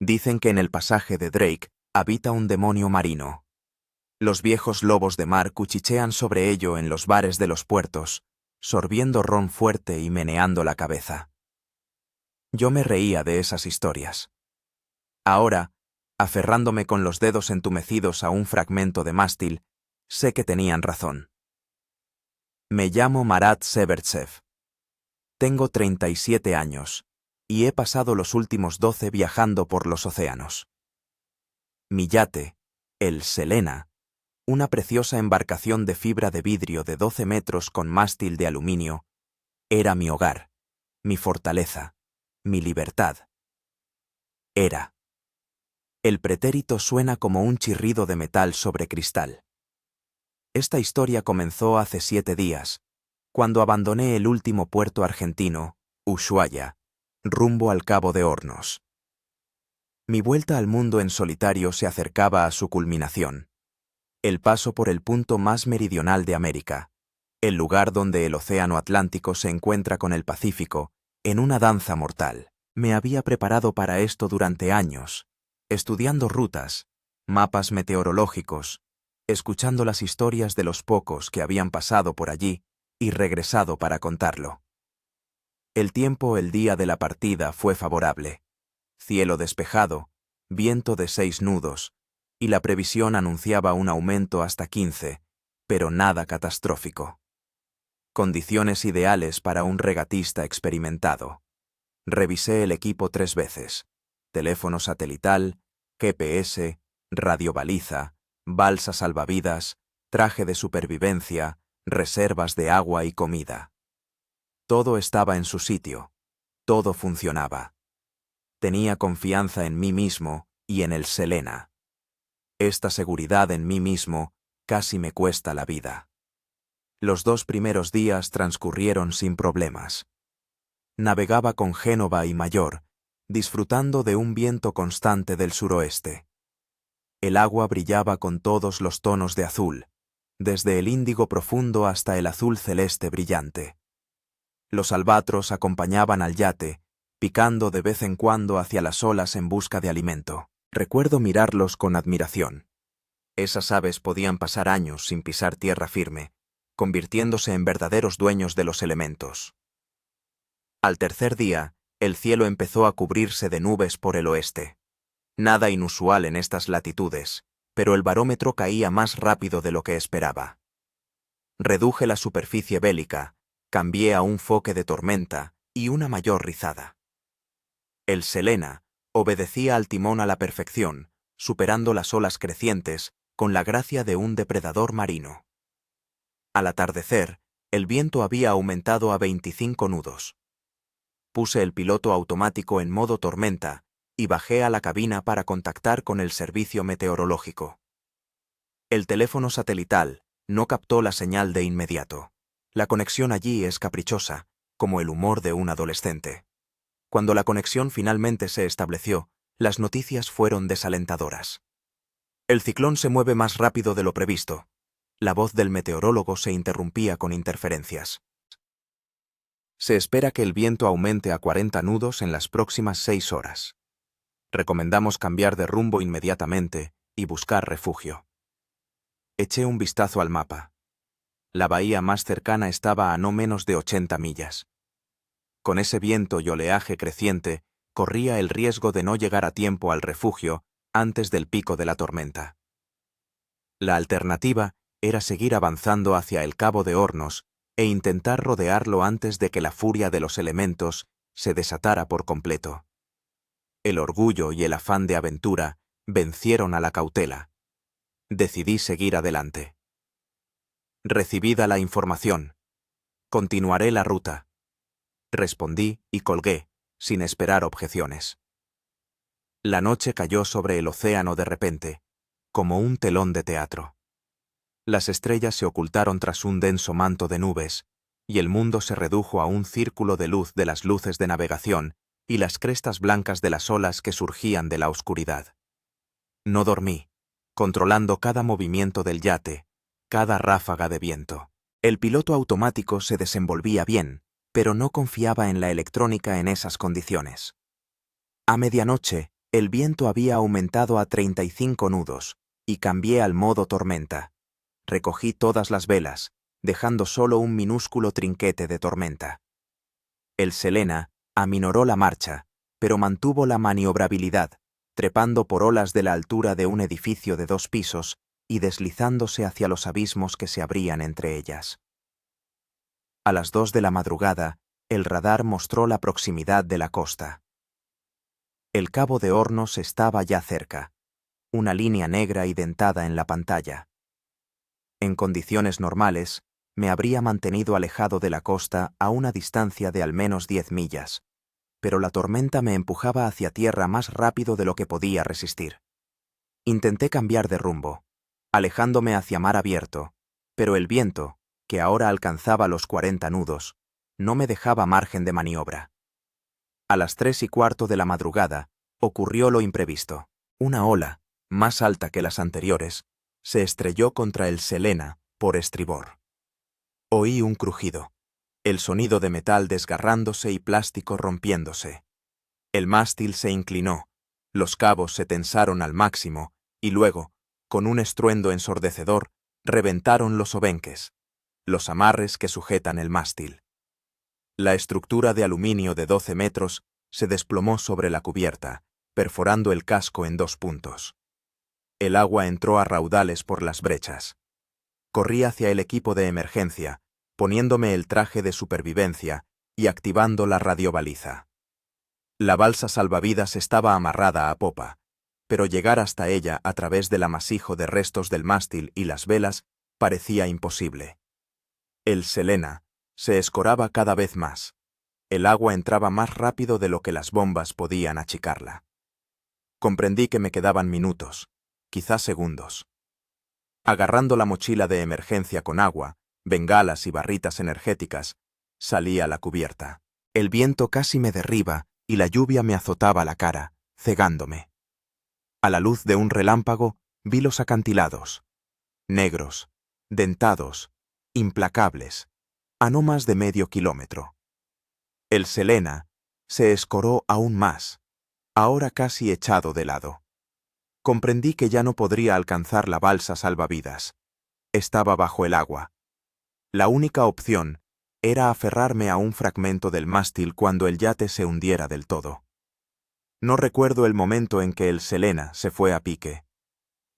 Dicen que en el pasaje de Drake habita un demonio marino. Los viejos lobos de mar cuchichean sobre ello en los bares de los puertos, sorbiendo ron fuerte y meneando la cabeza. Yo me reía de esas historias. Ahora, aferrándome con los dedos entumecidos a un fragmento de mástil, sé que tenían razón. Me llamo Marat Severtsev. Tengo 37 años, y he pasado los últimos 12 viajando por los océanos. Mi yate, el Selena, una preciosa embarcación de fibra de vidrio de 12 metros con mástil de aluminio, era mi hogar, mi fortaleza, mi libertad. Era. El pretérito suena como un chirrido de metal sobre cristal. Esta historia comenzó hace 7 días, cuando abandoné el último puerto argentino, Ushuaia, rumbo al Cabo de Hornos. Mi vuelta al mundo en solitario se acercaba a su culminación. El paso por el punto más meridional de América, el lugar donde el océano Atlántico se encuentra con el Pacífico, en una danza mortal. Me había preparado para esto durante años, estudiando rutas, mapas meteorológicos, escuchando las historias de los pocos que habían pasado por allí y regresado para contarlo. El tiempo el día de la partida fue favorable. Cielo despejado, viento de 6 nudos, y la previsión anunciaba un aumento hasta 15, pero nada catastrófico. Condiciones ideales para un regatista experimentado. Revisé el equipo 3 veces. Teléfono satelital, GPS, radiobaliza, balsa salvavidas, traje de supervivencia, reservas de agua y comida. Todo estaba en su sitio. Todo funcionaba. Tenía confianza en mí mismo y en el Selena. Esta seguridad en mí mismo casi me cuesta la vida. Los 2 primeros días transcurrieron sin problemas. Navegaba con Génova y Mayor, disfrutando de un viento constante del suroeste. El agua brillaba con todos los tonos de azul, desde el índigo profundo hasta el azul celeste brillante. Los albatros acompañaban al yate, picando de vez en cuando hacia las olas en busca de alimento. Recuerdo mirarlos con admiración. Esas aves podían pasar años sin pisar tierra firme, convirtiéndose en verdaderos dueños de los elementos. Al tercer día, el cielo empezó a cubrirse de nubes por el oeste. Nada inusual en estas latitudes, pero el barómetro caía más rápido de lo que esperaba. Reduje la superficie bélica, cambié a un foque de tormenta y una mayor rizada. El Selena obedecía al timón a la perfección, superando las olas crecientes con la gracia de un depredador marino. Al atardecer, el viento había aumentado a 25 nudos. Puse el piloto automático en modo tormenta y bajé a la cabina para contactar con el servicio meteorológico. El teléfono satelital no captó la señal de inmediato. La conexión allí es caprichosa, como el humor de un adolescente. Cuando la conexión finalmente se estableció, las noticias fueron desalentadoras. El ciclón se mueve más rápido de lo previsto. La voz del meteorólogo se interrumpía con interferencias. Se espera que el viento aumente a 40 nudos en las próximas 6 horas. Recomendamos cambiar de rumbo inmediatamente y buscar refugio. Eché un vistazo al mapa. La bahía más cercana estaba a no menos de 80 millas. Con ese viento y oleaje creciente, corría el riesgo de no llegar a tiempo al refugio antes del pico de la tormenta. La alternativa era seguir avanzando hacia el Cabo de Hornos e intentar rodearlo antes de que la furia de los elementos se desatara por completo. El orgullo y el afán de aventura vencieron a la cautela. Decidí seguir adelante. Recibida la información. Continuaré la ruta. Respondí y colgué, sin esperar objeciones. La noche cayó sobre el océano de repente, como un telón de teatro. Las estrellas se ocultaron tras un denso manto de nubes, y el mundo se redujo a un círculo de luz de las luces de navegación y las crestas blancas de las olas que surgían de la oscuridad. No dormí, controlando cada movimiento del yate, cada ráfaga de viento. El piloto automático se desenvolvía bien, pero no confiaba en la electrónica en esas condiciones. A medianoche, El viento había aumentado a 35 nudos, y cambié al modo tormenta. Recogí todas las velas, dejando solo un minúsculo trinquete de tormenta. El Selena aminoró la marcha, pero mantuvo la maniobrabilidad, trepando por olas de la altura de un edificio de 2 pisos y deslizándose hacia los abismos que se abrían entre ellas. A las 2 de la madrugada, el radar mostró la proximidad de la costa. El Cabo de Hornos estaba ya cerca, una línea negra y dentada en la pantalla. En condiciones normales, me habría mantenido alejado de la costa a una distancia de al menos 10 millas, pero la tormenta me empujaba hacia tierra más rápido de lo que podía resistir. Intenté cambiar de rumbo, alejándome hacia mar abierto, pero el viento, que ahora alcanzaba los 40 nudos, no me dejaba margen de maniobra. A las 3:15 de la madrugada, ocurrió lo imprevisto. Una ola, más alta que las anteriores, se estrelló contra el Selena por estribor. Oí un crujido, el sonido de metal desgarrándose y plástico rompiéndose. El mástil se inclinó, los cabos se tensaron al máximo, y luego, con un estruendo ensordecedor, reventaron los obenques, los amarres que sujetan el mástil. La estructura de aluminio de 12 metros se desplomó sobre la cubierta, perforando el casco en 2 puntos. El agua entró a raudales por las brechas. Corrí hacia el equipo de emergencia, poniéndome el traje de supervivencia y activando la radiobaliza. La balsa salvavidas estaba amarrada a popa, pero llegar hasta ella a través del amasijo de restos del mástil y las velas parecía imposible. El Selena se escoraba cada vez más. El agua entraba más rápido de lo que las bombas podían achicarla. Comprendí que me quedaban minutos, quizás segundos. Agarrando la mochila de emergencia con agua, bengalas y barritas energéticas, salí a la cubierta. El viento casi me derriba y la lluvia me azotaba la cara, cegándome. A la luz de un relámpago vi los acantilados, negros, dentados, implacables, a no más de medio kilómetro. El Selena se escoró aún más, ahora casi echado de lado. Comprendí que ya no podría alcanzar la balsa salvavidas. Estaba bajo el agua. La única opción era aferrarme a un fragmento del mástil cuando el yate se hundiera del todo. No recuerdo el momento en que el Selena se fue a pique.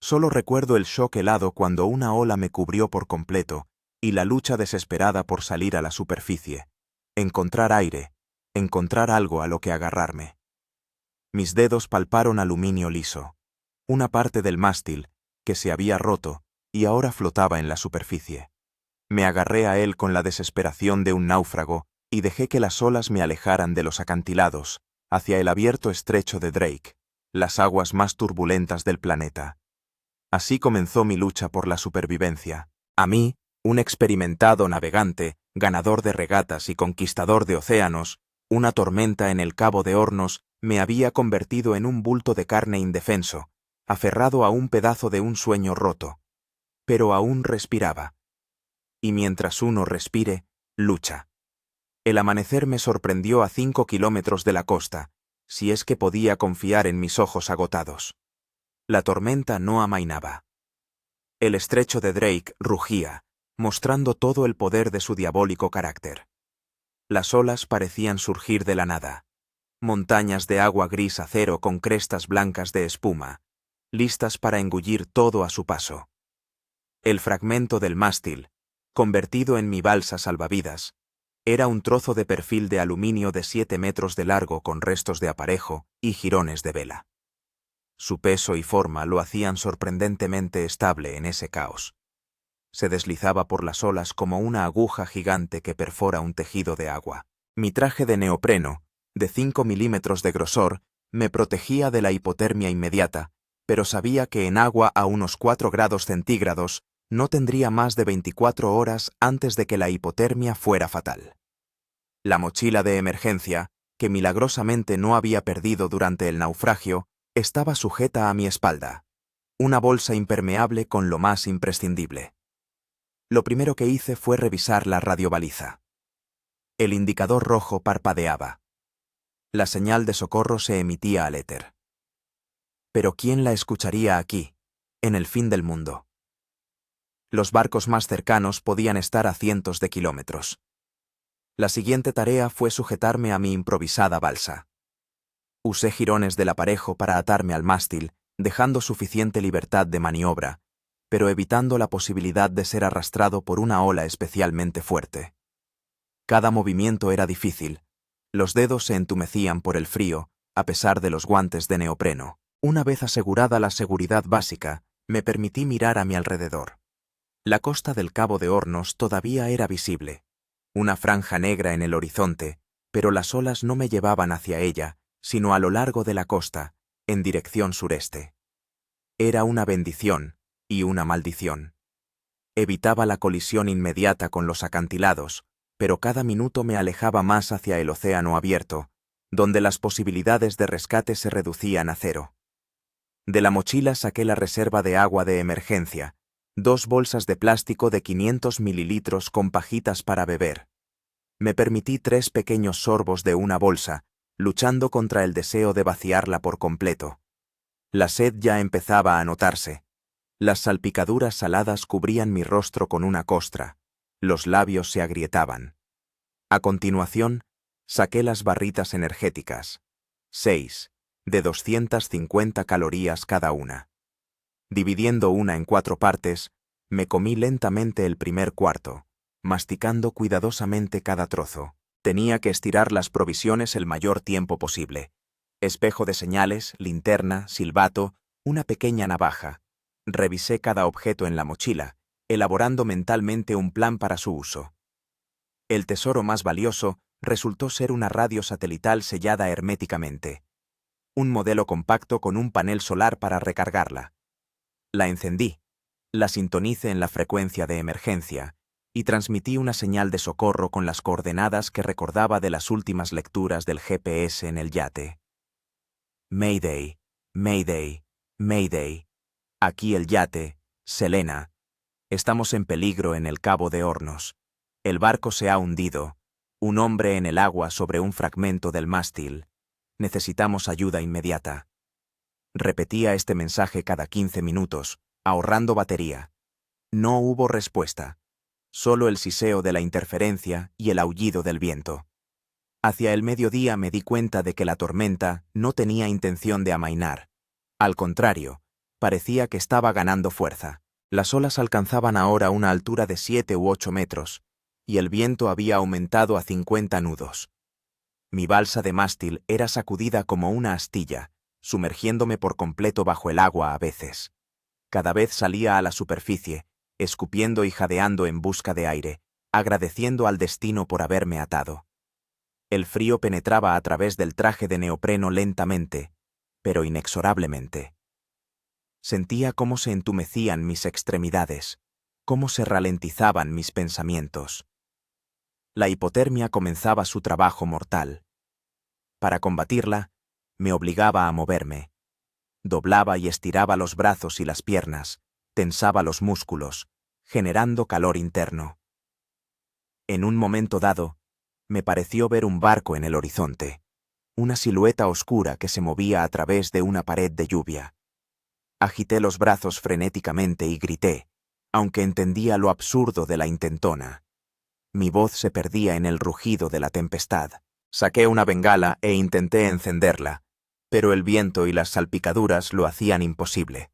Solo recuerdo el shock helado cuando una ola me cubrió por completo y la lucha desesperada por salir a la superficie, encontrar aire, encontrar algo a lo que agarrarme. Mis dedos palparon aluminio liso, una parte del mástil que se había roto y ahora flotaba en la superficie. Me agarré a él con la desesperación de un náufrago y dejé que las olas me alejaran de los acantilados, hacia el abierto estrecho de Drake, las aguas más turbulentas del planeta. Así comenzó mi lucha por la supervivencia. A mí, un experimentado navegante, ganador de regatas y conquistador de océanos, una tormenta en el Cabo de Hornos me había convertido en un bulto de carne indefenso, aferrado a un pedazo de un sueño roto. Pero aún respiraba. Y mientras uno respire, lucha. El amanecer me sorprendió a 5 kilómetros de la costa, si es que podía confiar en mis ojos agotados. La tormenta no amainaba. El estrecho de Drake rugía, mostrando todo el poder de su diabólico carácter. Las olas parecían surgir de la nada. Montañas de agua gris acero con crestas blancas de espuma, listas para engullir todo a su paso. El fragmento del mástil, convertido en mi balsa salvavidas, era un trozo de perfil de aluminio de 7 metros de largo con restos de aparejo y jirones de vela. Su peso y forma lo hacían sorprendentemente estable en ese caos. Se deslizaba por las olas como una aguja gigante que perfora un tejido de agua. Mi traje de neopreno, de 5 milímetros de grosor, me protegía de la hipotermia inmediata, pero sabía que en agua a unos 4 grados centígrados no tendría más de 24 horas antes de que la hipotermia fuera fatal. La mochila de emergencia, que milagrosamente no había perdido durante el naufragio, estaba sujeta a mi espalda. Una bolsa impermeable con lo más imprescindible. Lo primero que hice fue revisar la radiobaliza. El indicador rojo parpadeaba. La señal de socorro se emitía al éter. Pero ¿quién la escucharía aquí, en el fin del mundo? Los barcos más cercanos podían estar a cientos de kilómetros. La siguiente tarea fue sujetarme a mi improvisada balsa. Usé jirones del aparejo para atarme al mástil, dejando suficiente libertad de maniobra, pero evitando la posibilidad de ser arrastrado por una ola especialmente fuerte. Cada movimiento era difícil. Los dedos se entumecían por el frío, a pesar de los guantes de neopreno. Una vez asegurada la seguridad básica, me permití mirar a mi alrededor. La costa del Cabo de Hornos todavía era visible, una franja negra en el horizonte, pero las olas no me llevaban hacia ella, sino a lo largo de la costa, en dirección sureste. Era una bendición y una maldición. Evitaba la colisión inmediata con los acantilados, pero cada minuto me alejaba más hacia el océano abierto, donde las posibilidades de rescate se reducían a cero. De la mochila saqué la reserva de agua de emergencia, 2 bolsas de plástico de 500 mililitros con pajitas para beber. Me permití 3 pequeños sorbos de una bolsa, luchando contra el deseo de vaciarla por completo. La sed ya empezaba a notarse. Las salpicaduras saladas cubrían mi rostro con una costra. Los labios se agrietaban. A continuación, saqué las barritas energéticas. 6, de 250 calorías cada una. Dividiendo una en 4 partes, me comí lentamente el primer cuarto, masticando cuidadosamente cada trozo. Tenía que estirar las provisiones el mayor tiempo posible. Espejo de señales, linterna, silbato, una pequeña navaja. Revisé cada objeto en la mochila, elaborando mentalmente un plan para su uso. El tesoro más valioso resultó ser una radio satelital sellada herméticamente. Un modelo compacto con un panel solar para recargarla. La encendí, la sintonicé en la frecuencia de emergencia y transmití una señal de socorro con las coordenadas que recordaba de las últimas lecturas del GPS en el yate. Mayday, Mayday, Mayday. Aquí el yate, Selena. Estamos en peligro en el Cabo de Hornos. El barco se ha hundido. Un hombre en el agua sobre un fragmento del mástil. Necesitamos ayuda inmediata. Repetía este mensaje cada 15 minutos, ahorrando batería. No hubo respuesta. Solo el siseo de la interferencia y el aullido del viento. Hacia el mediodía me di cuenta de que la tormenta no tenía intención de amainar. Al contrario, parecía que estaba ganando fuerza. Las olas alcanzaban ahora una altura de 7 u 8 metros, y el viento había aumentado a 50 nudos. Mi balsa de mástil era sacudida como una astilla, sumergiéndome por completo bajo el agua a veces. Cada vez salía a la superficie, escupiendo y jadeando en busca de aire, agradeciendo al destino por haberme atado. El frío penetraba a través del traje de neopreno lentamente, pero inexorablemente. Sentía cómo se entumecían mis extremidades, cómo se ralentizaban mis pensamientos. La hipotermia comenzaba su trabajo mortal. Para combatirla, me obligaba a moverme. Doblaba y estiraba los brazos y las piernas, tensaba los músculos, generando calor interno. En un momento dado, me pareció ver un barco en el horizonte, una silueta oscura que se movía a través de una pared de lluvia. Agité los brazos frenéticamente y grité, aunque entendía lo absurdo de la intentona. Mi voz se perdía en el rugido de la tempestad. Saqué una bengala e intenté encenderla, pero el viento y las salpicaduras lo hacían imposible.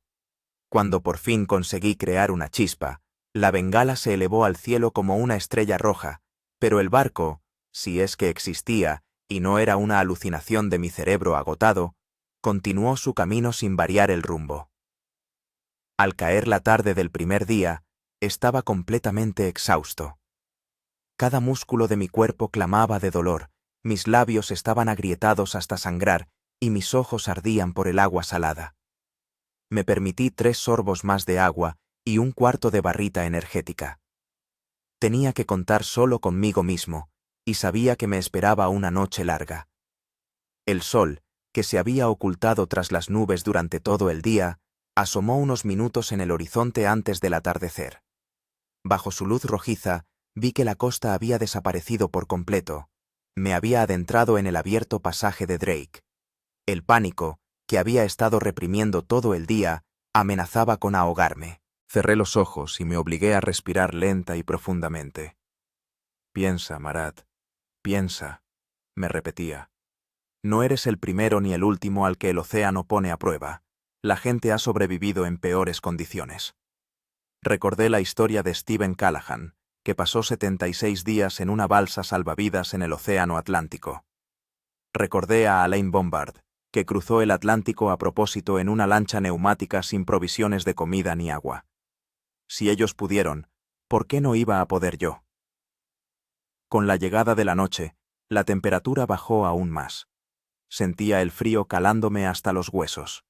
Cuando por fin conseguí crear una chispa, la bengala se elevó al cielo como una estrella roja, pero el barco, si es que existía y no era una alucinación de mi cerebro agotado, continuó su camino sin variar el rumbo. Al caer la tarde del primer día, estaba completamente exhausto. Cada músculo de mi cuerpo clamaba de dolor, mis labios estaban agrietados hasta sangrar y mis ojos ardían por el agua salada. Me permití 3 sorbos más de agua y un cuarto de barrita energética. Tenía que contar solo conmigo mismo, y sabía que me esperaba una noche larga. El sol, que se había ocultado tras las nubes durante todo el día, asomó unos minutos en el horizonte antes del atardecer. Bajo su luz rojiza, vi que la costa había desaparecido por completo. Me había adentrado en el abierto pasaje de Drake. El pánico, que había estado reprimiendo todo el día, amenazaba con ahogarme. Cerré los ojos y me obligué a respirar lenta y profundamente. Piensa, Marat, piensa, me repetía. No eres el primero ni el último al que el océano pone a prueba. La gente ha sobrevivido en peores condiciones. Recordé la historia de Stephen Callahan, que pasó 76 días en una balsa salvavidas en el océano Atlántico. Recordé a Alain Bombard, que cruzó el Atlántico a propósito en una lancha neumática sin provisiones de comida ni agua. Si ellos pudieron, ¿por qué no iba a poder yo? Con la llegada de la noche, la temperatura bajó aún más. Sentía el frío calándome hasta los huesos.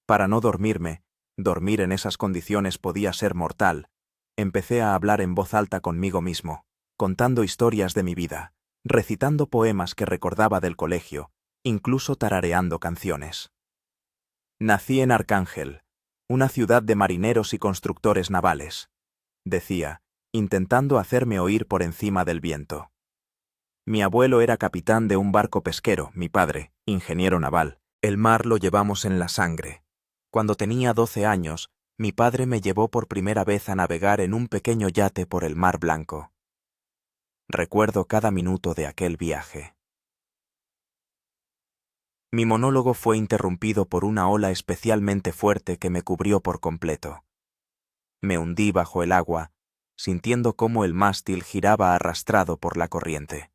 Para no dormirme, dormir en esas condiciones podía ser mortal, empecé a hablar en voz alta conmigo mismo, contando historias de mi vida, recitando poemas que recordaba del colegio, incluso tarareando canciones. Nací en Arcángel, una ciudad de marineros y constructores navales, decía, intentando hacerme oír por encima del viento. Mi abuelo era capitán de un barco pesquero, mi padre, ingeniero naval. El mar lo llevamos en la sangre. Cuando tenía 12 años, mi padre me llevó por primera vez a navegar en un pequeño yate por el Mar Blanco. Recuerdo cada minuto de aquel viaje. Mi monólogo fue interrumpido por una ola especialmente fuerte que me cubrió por completo. Me hundí bajo el agua, sintiendo cómo el mástil giraba arrastrado por la corriente.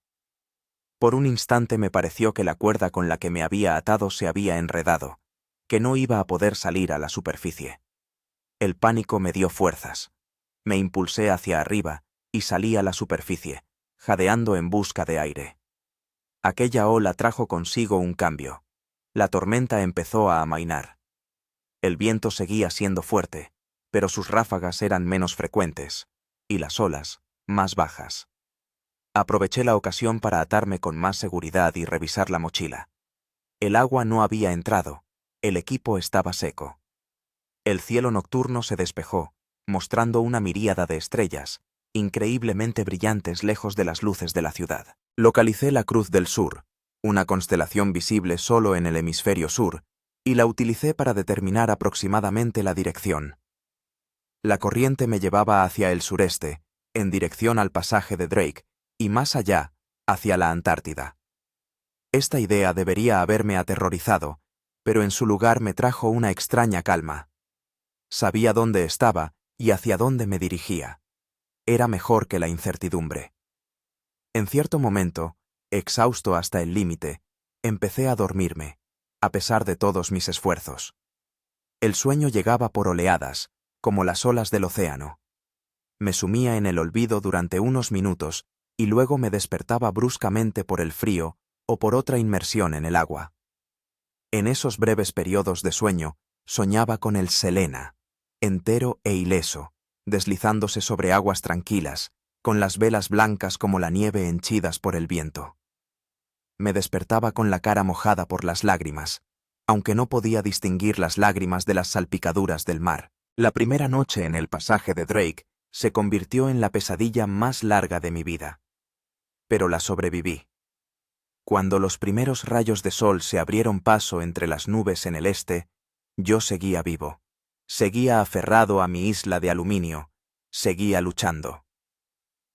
Por un instante me pareció que la cuerda con la que me había atado se había enredado, que no iba a poder salir a la superficie. El pánico me dio fuerzas. Me impulsé hacia arriba y salí a la superficie, jadeando en busca de aire. Aquella ola trajo consigo un cambio. La tormenta empezó a amainar. El viento seguía siendo fuerte, pero sus ráfagas eran menos frecuentes, y las olas, más bajas. Aproveché la ocasión para atarme con más seguridad y revisar la mochila. El agua no había entrado, el equipo estaba seco. El cielo nocturno se despejó, mostrando una miríada de estrellas, increíblemente brillantes lejos de las luces de la ciudad. Localicé la Cruz del Sur, una constelación visible solo en el hemisferio sur, y la utilicé para determinar aproximadamente la dirección. La corriente me llevaba hacia el sureste, en dirección al pasaje de Drake, y más allá, hacia la Antártida. Esta idea debería haberme aterrorizado, pero en su lugar me trajo una extraña calma. Sabía dónde estaba y hacia dónde me dirigía. Era mejor que la incertidumbre. En cierto momento, exhausto hasta el límite, empecé a dormirme, a pesar de todos mis esfuerzos. El sueño llegaba por oleadas, como las olas del océano. Me sumía en el olvido durante unos minutos y luego me despertaba bruscamente por el frío o por otra inmersión en el agua. En esos breves periodos de sueño, soñaba con el Selena, entero e ileso, deslizándose sobre aguas tranquilas, con las velas blancas como la nieve henchidas por el viento. Me despertaba con la cara mojada por las lágrimas, aunque no podía distinguir las lágrimas de las salpicaduras del mar. La primera noche en el pasaje de Drake se convirtió en la pesadilla más larga de mi vida. Pero la sobreviví. Cuando los primeros rayos de sol se abrieron paso entre las nubes en el este, yo seguía vivo. Seguía aferrado a mi isla de aluminio. Seguía luchando.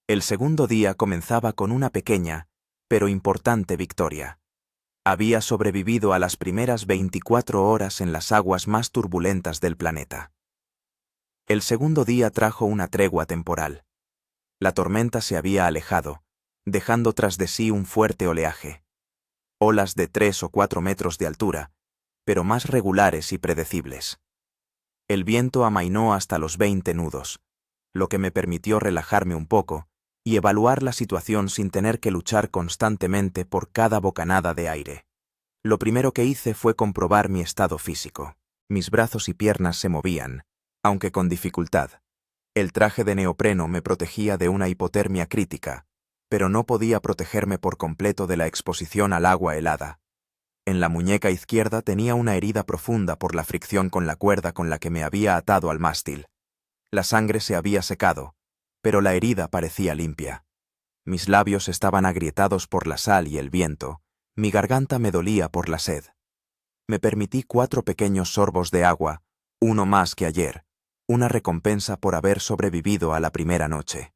El segundo día comenzaba con una pequeña, pero importante victoria. Había sobrevivido a las primeras 24 horas en las aguas más turbulentas del planeta. El segundo día trajo una tregua temporal. La tormenta se había alejado, dejando tras de sí un fuerte oleaje. Olas de 3 o 4 metros de altura, pero más regulares y predecibles. El viento amainó hasta los 20 nudos, lo que me permitió relajarme un poco y evaluar la situación sin tener que luchar constantemente por cada bocanada de aire. Lo primero que hice fue comprobar mi estado físico. Mis brazos y piernas se movían, aunque con dificultad. El traje de neopreno me protegía de una hipotermia crítica, pero no podía protegerme por completo de la exposición al agua helada. En la muñeca izquierda tenía una herida profunda por la fricción con la cuerda con la que me había atado al mástil. La sangre se había secado, pero la herida parecía limpia. Mis labios estaban agrietados por la sal y el viento, mi garganta me dolía por la sed. Me permití 4 pequeños sorbos de agua, uno más que ayer, una recompensa por haber sobrevivido a la primera noche.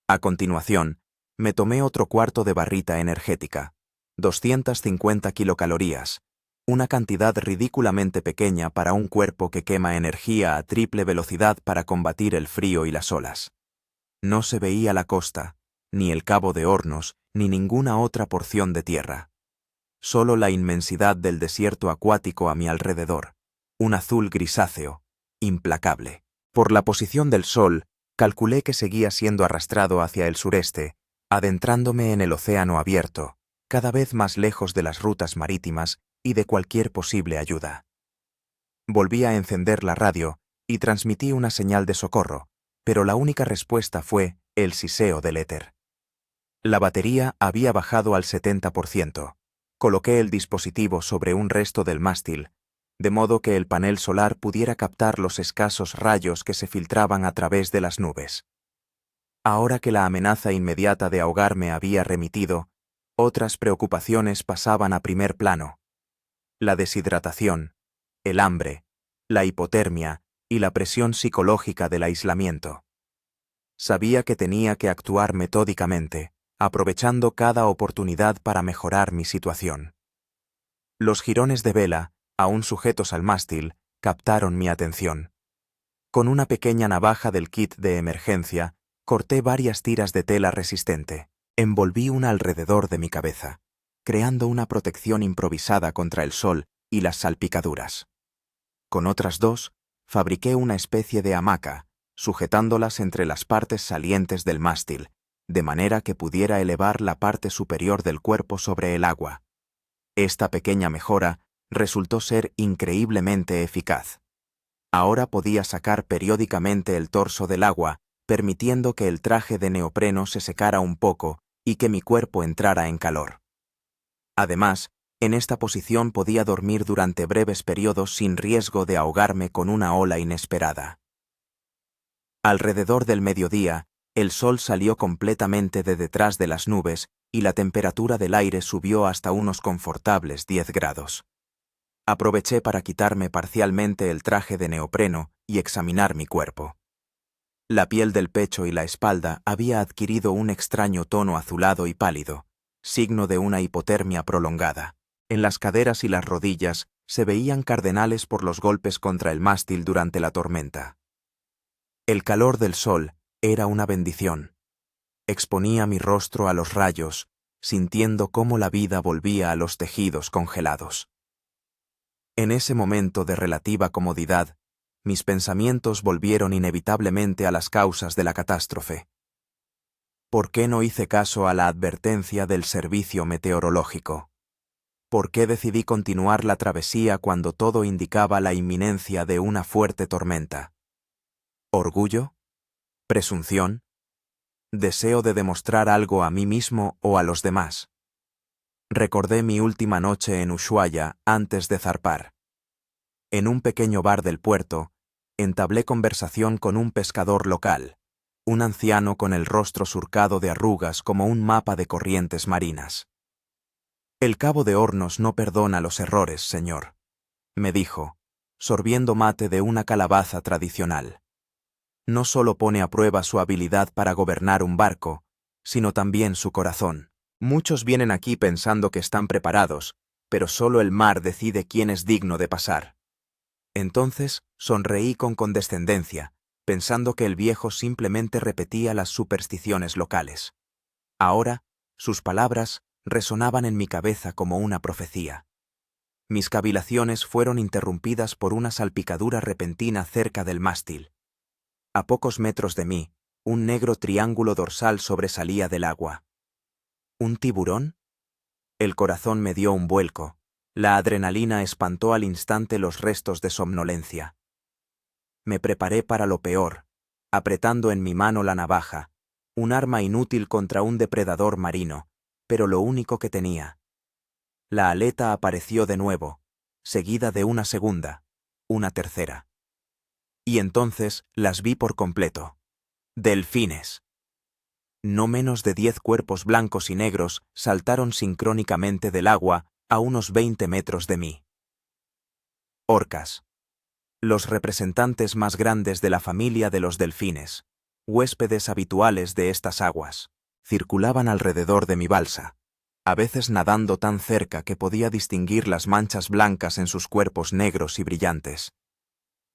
A continuación, me tomé otro cuarto de barrita energética, 250 kilocalorías, una cantidad ridículamente pequeña para un cuerpo que quema energía a triple velocidad para combatir el frío y las olas. No se veía la costa, ni el Cabo de Hornos, ni ninguna otra porción de tierra. Solo la inmensidad del desierto acuático a mi alrededor, un azul grisáceo, implacable. Por la posición del sol, calculé que seguía siendo arrastrado hacia el sureste, adentrándome en el océano abierto, cada vez más lejos de las rutas marítimas y de cualquier posible ayuda. Volví a encender la radio y transmití una señal de socorro, pero la única respuesta fue el siseo del éter. La batería había bajado al 70%. Coloqué el dispositivo sobre un resto del mástil, de modo que el panel solar pudiera captar los escasos rayos que se filtraban a través de las nubes. Ahora que la amenaza inmediata de ahogarme había remitido, otras preocupaciones pasaban a primer plano. La deshidratación, el hambre, la hipotermia y la presión psicológica del aislamiento. Sabía que tenía que actuar metódicamente, aprovechando cada oportunidad para mejorar mi situación. Los jirones de vela, aún sujetos al mástil, captaron mi atención. Con una pequeña navaja del kit de emergencia, corté varias tiras de tela resistente. Envolví una alrededor de mi cabeza, creando una protección improvisada contra el sol y las salpicaduras. Con otras 2, fabriqué una especie de hamaca, sujetándolas entre las partes salientes del mástil, de manera que pudiera elevar la parte superior del cuerpo sobre el agua. Esta pequeña mejora resultó ser increíblemente eficaz. Ahora podía sacar periódicamente el torso del agua, permitiendo que el traje de neopreno se secara un poco y que mi cuerpo entrara en calor. Además, en esta posición podía dormir durante breves periodos sin riesgo de ahogarme con una ola inesperada. Alrededor del mediodía, el sol salió completamente de detrás de las nubes y la temperatura del aire subió hasta unos confortables 10 grados. Aproveché para quitarme parcialmente el traje de neopreno y examinar mi cuerpo. La piel del pecho y la espalda había adquirido un extraño tono azulado y pálido, signo de una hipotermia prolongada. En las caderas y las rodillas se veían cardenales por los golpes contra el mástil durante la tormenta. El calor del sol era una bendición. Exponía mi rostro a los rayos, sintiendo cómo la vida volvía a los tejidos congelados. En ese momento de relativa comodidad, mis pensamientos volvieron inevitablemente a las causas de la catástrofe. ¿Por qué no hice caso a la advertencia del servicio meteorológico? ¿Por qué decidí continuar la travesía cuando todo indicaba la inminencia de una fuerte tormenta? ¿Orgullo? ¿Presunción? ¿Deseo de demostrar algo a mí mismo o a los demás? Recordé mi última noche en Ushuaia antes de zarpar. En un pequeño bar del puerto, entablé conversación con un pescador local, un anciano con el rostro surcado de arrugas como un mapa de corrientes marinas. «El Cabo de Hornos no perdona los errores, señor», me dijo, sorbiendo mate de una calabaza tradicional. No solo pone a prueba su habilidad para gobernar un barco, sino también su corazón. Muchos vienen aquí pensando que están preparados, pero solo el mar decide quién es digno de pasar. Entonces sonreí con condescendencia, pensando que el viejo simplemente repetía las supersticiones locales. Ahora, sus palabras resonaban en mi cabeza como una profecía. Mis cavilaciones fueron interrumpidas por una salpicadura repentina cerca del mástil. A pocos metros de mí, un negro triángulo dorsal sobresalía del agua. ¿Un tiburón? El corazón me dio un vuelco. La adrenalina espantó al instante los restos de somnolencia. Me preparé para lo peor, apretando en mi mano la navaja, un arma inútil contra un depredador marino, pero lo único que tenía. La aleta apareció de nuevo, seguida de una segunda, una tercera. Y entonces las vi por completo. Delfines. No menos de 10 cuerpos blancos y negros saltaron sincrónicamente del agua a unos 20 metros de mí. Orcas. Los representantes más grandes de la familia de los delfines, huéspedes habituales de estas aguas, circulaban alrededor de mi balsa, a veces nadando tan cerca que podía distinguir las manchas blancas en sus cuerpos negros y brillantes.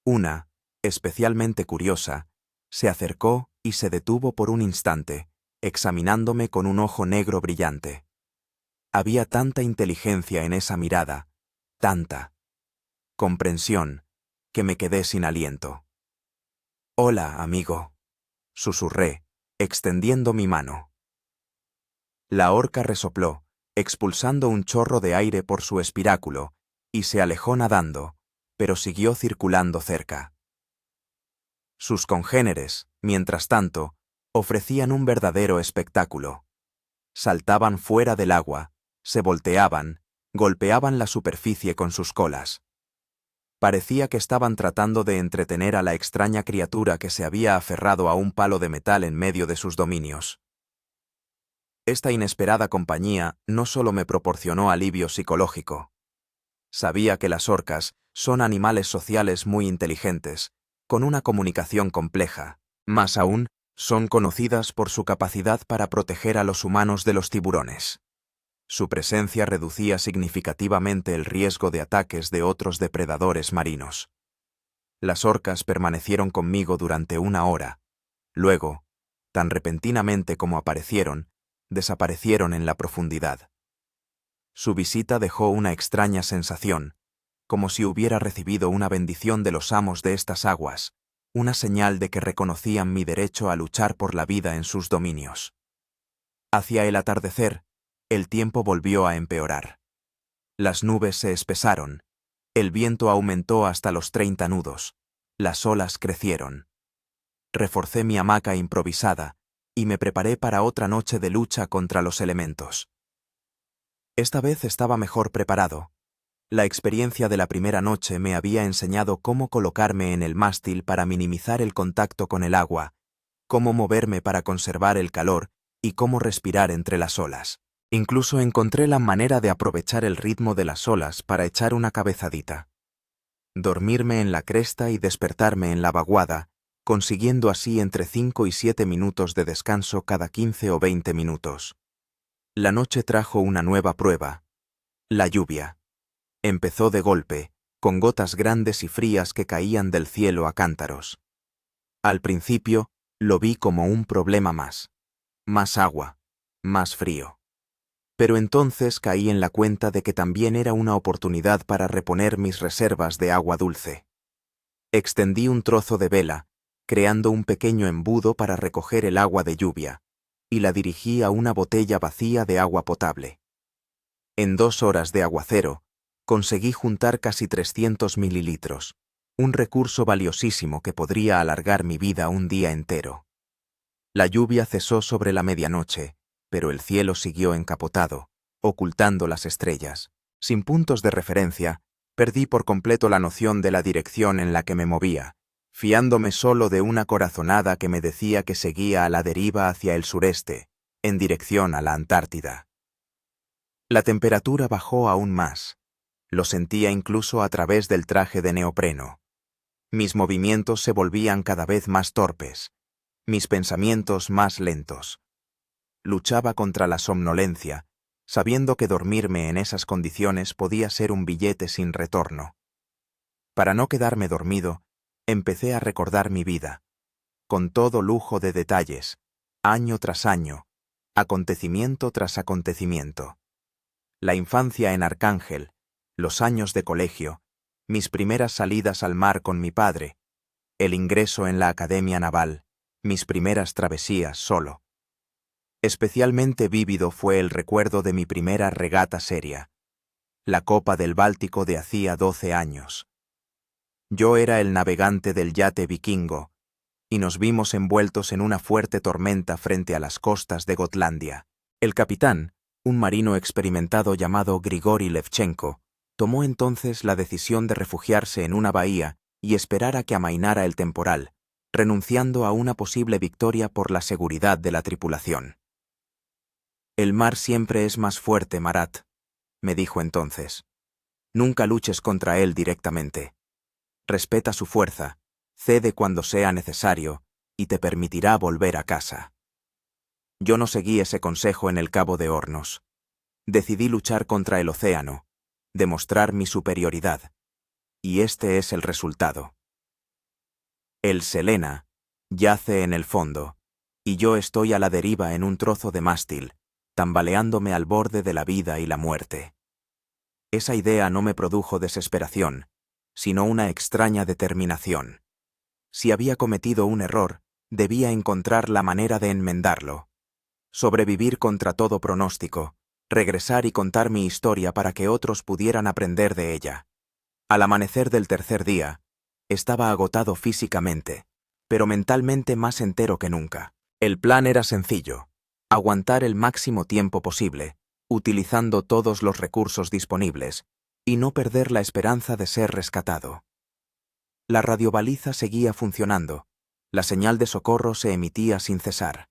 Una, especialmente curiosa, se acercó y se detuvo por un instante, examinándome con un ojo negro brillante. Había tanta inteligencia en esa mirada, tanta comprensión, que me quedé sin aliento. «Hola, amigo», susurré, extendiendo mi mano. La orca resopló, expulsando un chorro de aire por su espiráculo, y se alejó nadando, pero siguió circulando cerca. Sus congéneres, mientras tanto, ofrecían un verdadero espectáculo. Saltaban fuera del agua, se volteaban, golpeaban la superficie con sus colas. Parecía que estaban tratando de entretener a la extraña criatura que se había aferrado a un palo de metal en medio de sus dominios. Esta inesperada compañía no solo me proporcionó alivio psicológico. Sabía que las orcas son animales sociales muy inteligentes, con una comunicación compleja. Más aún, son conocidas por su capacidad para proteger a los humanos de los tiburones. Su presencia reducía significativamente el riesgo de ataques de otros depredadores marinos. Las orcas permanecieron conmigo durante 1 hora. Luego, tan repentinamente como aparecieron, desaparecieron en la profundidad. Su visita dejó una extraña sensación, como si hubiera recibido una bendición de los amos de estas aguas, una señal de que reconocían mi derecho a luchar por la vida en sus dominios. Hacia el atardecer, el tiempo volvió a empeorar. Las nubes se espesaron, el viento aumentó hasta los 30 nudos, las olas crecieron. Reforcé mi hamaca improvisada y me preparé para otra noche de lucha contra los elementos. Esta vez estaba mejor preparado. La experiencia de la primera noche me había enseñado cómo colocarme en el mástil para minimizar el contacto con el agua, cómo moverme para conservar el calor y cómo respirar entre las olas. Incluso encontré la manera de aprovechar el ritmo de las olas para echar una cabezadita. Dormirme en la cresta y despertarme en la vaguada, consiguiendo así entre 5 y 7 minutos de descanso cada 15 o 20 minutos. La noche trajo una nueva prueba: la lluvia. Empezó de golpe, con gotas grandes y frías que caían del cielo a cántaros. Al principio, lo vi como un problema más. Más agua, más frío. Pero entonces caí en la cuenta de que también era una oportunidad para reponer mis reservas de agua dulce. Extendí un trozo de vela, creando un pequeño embudo para recoger el agua de lluvia, y la dirigí a una botella vacía de agua potable. En 2 horas de aguacero, conseguí juntar casi 300 mililitros, un recurso valiosísimo que podría alargar mi vida un día entero. La lluvia cesó sobre la medianoche, pero el cielo siguió encapotado, ocultando las estrellas. Sin puntos de referencia, perdí por completo la noción de la dirección en la que me movía, fiándome solo de una corazonada que me decía que seguía a la deriva hacia el sureste, en dirección a la Antártida. La temperatura bajó aún más. Lo sentía incluso a través del traje de neopreno. Mis movimientos se volvían cada vez más torpes, mis pensamientos más lentos. Luchaba contra la somnolencia, sabiendo que dormirme en esas condiciones podía ser un billete sin retorno. Para no quedarme dormido, empecé a recordar mi vida, con todo lujo de detalles, año tras año, acontecimiento tras acontecimiento. La infancia en Arcángel, los años de colegio, mis primeras salidas al mar con mi padre, el ingreso en la Academia Naval, mis primeras travesías solo. Especialmente vívido fue el recuerdo de mi primera regata seria, la Copa del Báltico de hacía 12 años. Yo era el navegante del yate vikingo, y nos vimos envueltos en una fuerte tormenta frente a las costas de Gotlandia. El capitán, un marino experimentado llamado Grigori Levchenko, tomó entonces la decisión de refugiarse en una bahía y esperar a que amainara el temporal, renunciando a una posible victoria por la seguridad de la tripulación. «El mar siempre es más fuerte, Marat», me dijo entonces. Nunca luches contra él directamente. Respeta su fuerza, cede cuando sea necesario, y te permitirá volver a casa. Yo no seguí ese consejo en el Cabo de Hornos. Decidí luchar contra el océano, demostrar mi superioridad. Y este es el resultado. El Selena yace en el fondo, y yo estoy a la deriva en un trozo de mástil, tambaleándome al borde de la vida y la muerte. Esa idea no me produjo desesperación, sino una extraña determinación. Si había cometido un error, debía encontrar la manera de enmendarlo. Sobrevivir contra todo pronóstico, regresar y contar mi historia para que otros pudieran aprender de ella. Al amanecer del tercer día, estaba agotado físicamente, pero mentalmente más entero que nunca. El plan era sencillo: aguantar el máximo tiempo posible, utilizando todos los recursos disponibles, y no perder la esperanza de ser rescatado. La radiobaliza seguía funcionando, la señal de socorro se emitía sin cesar.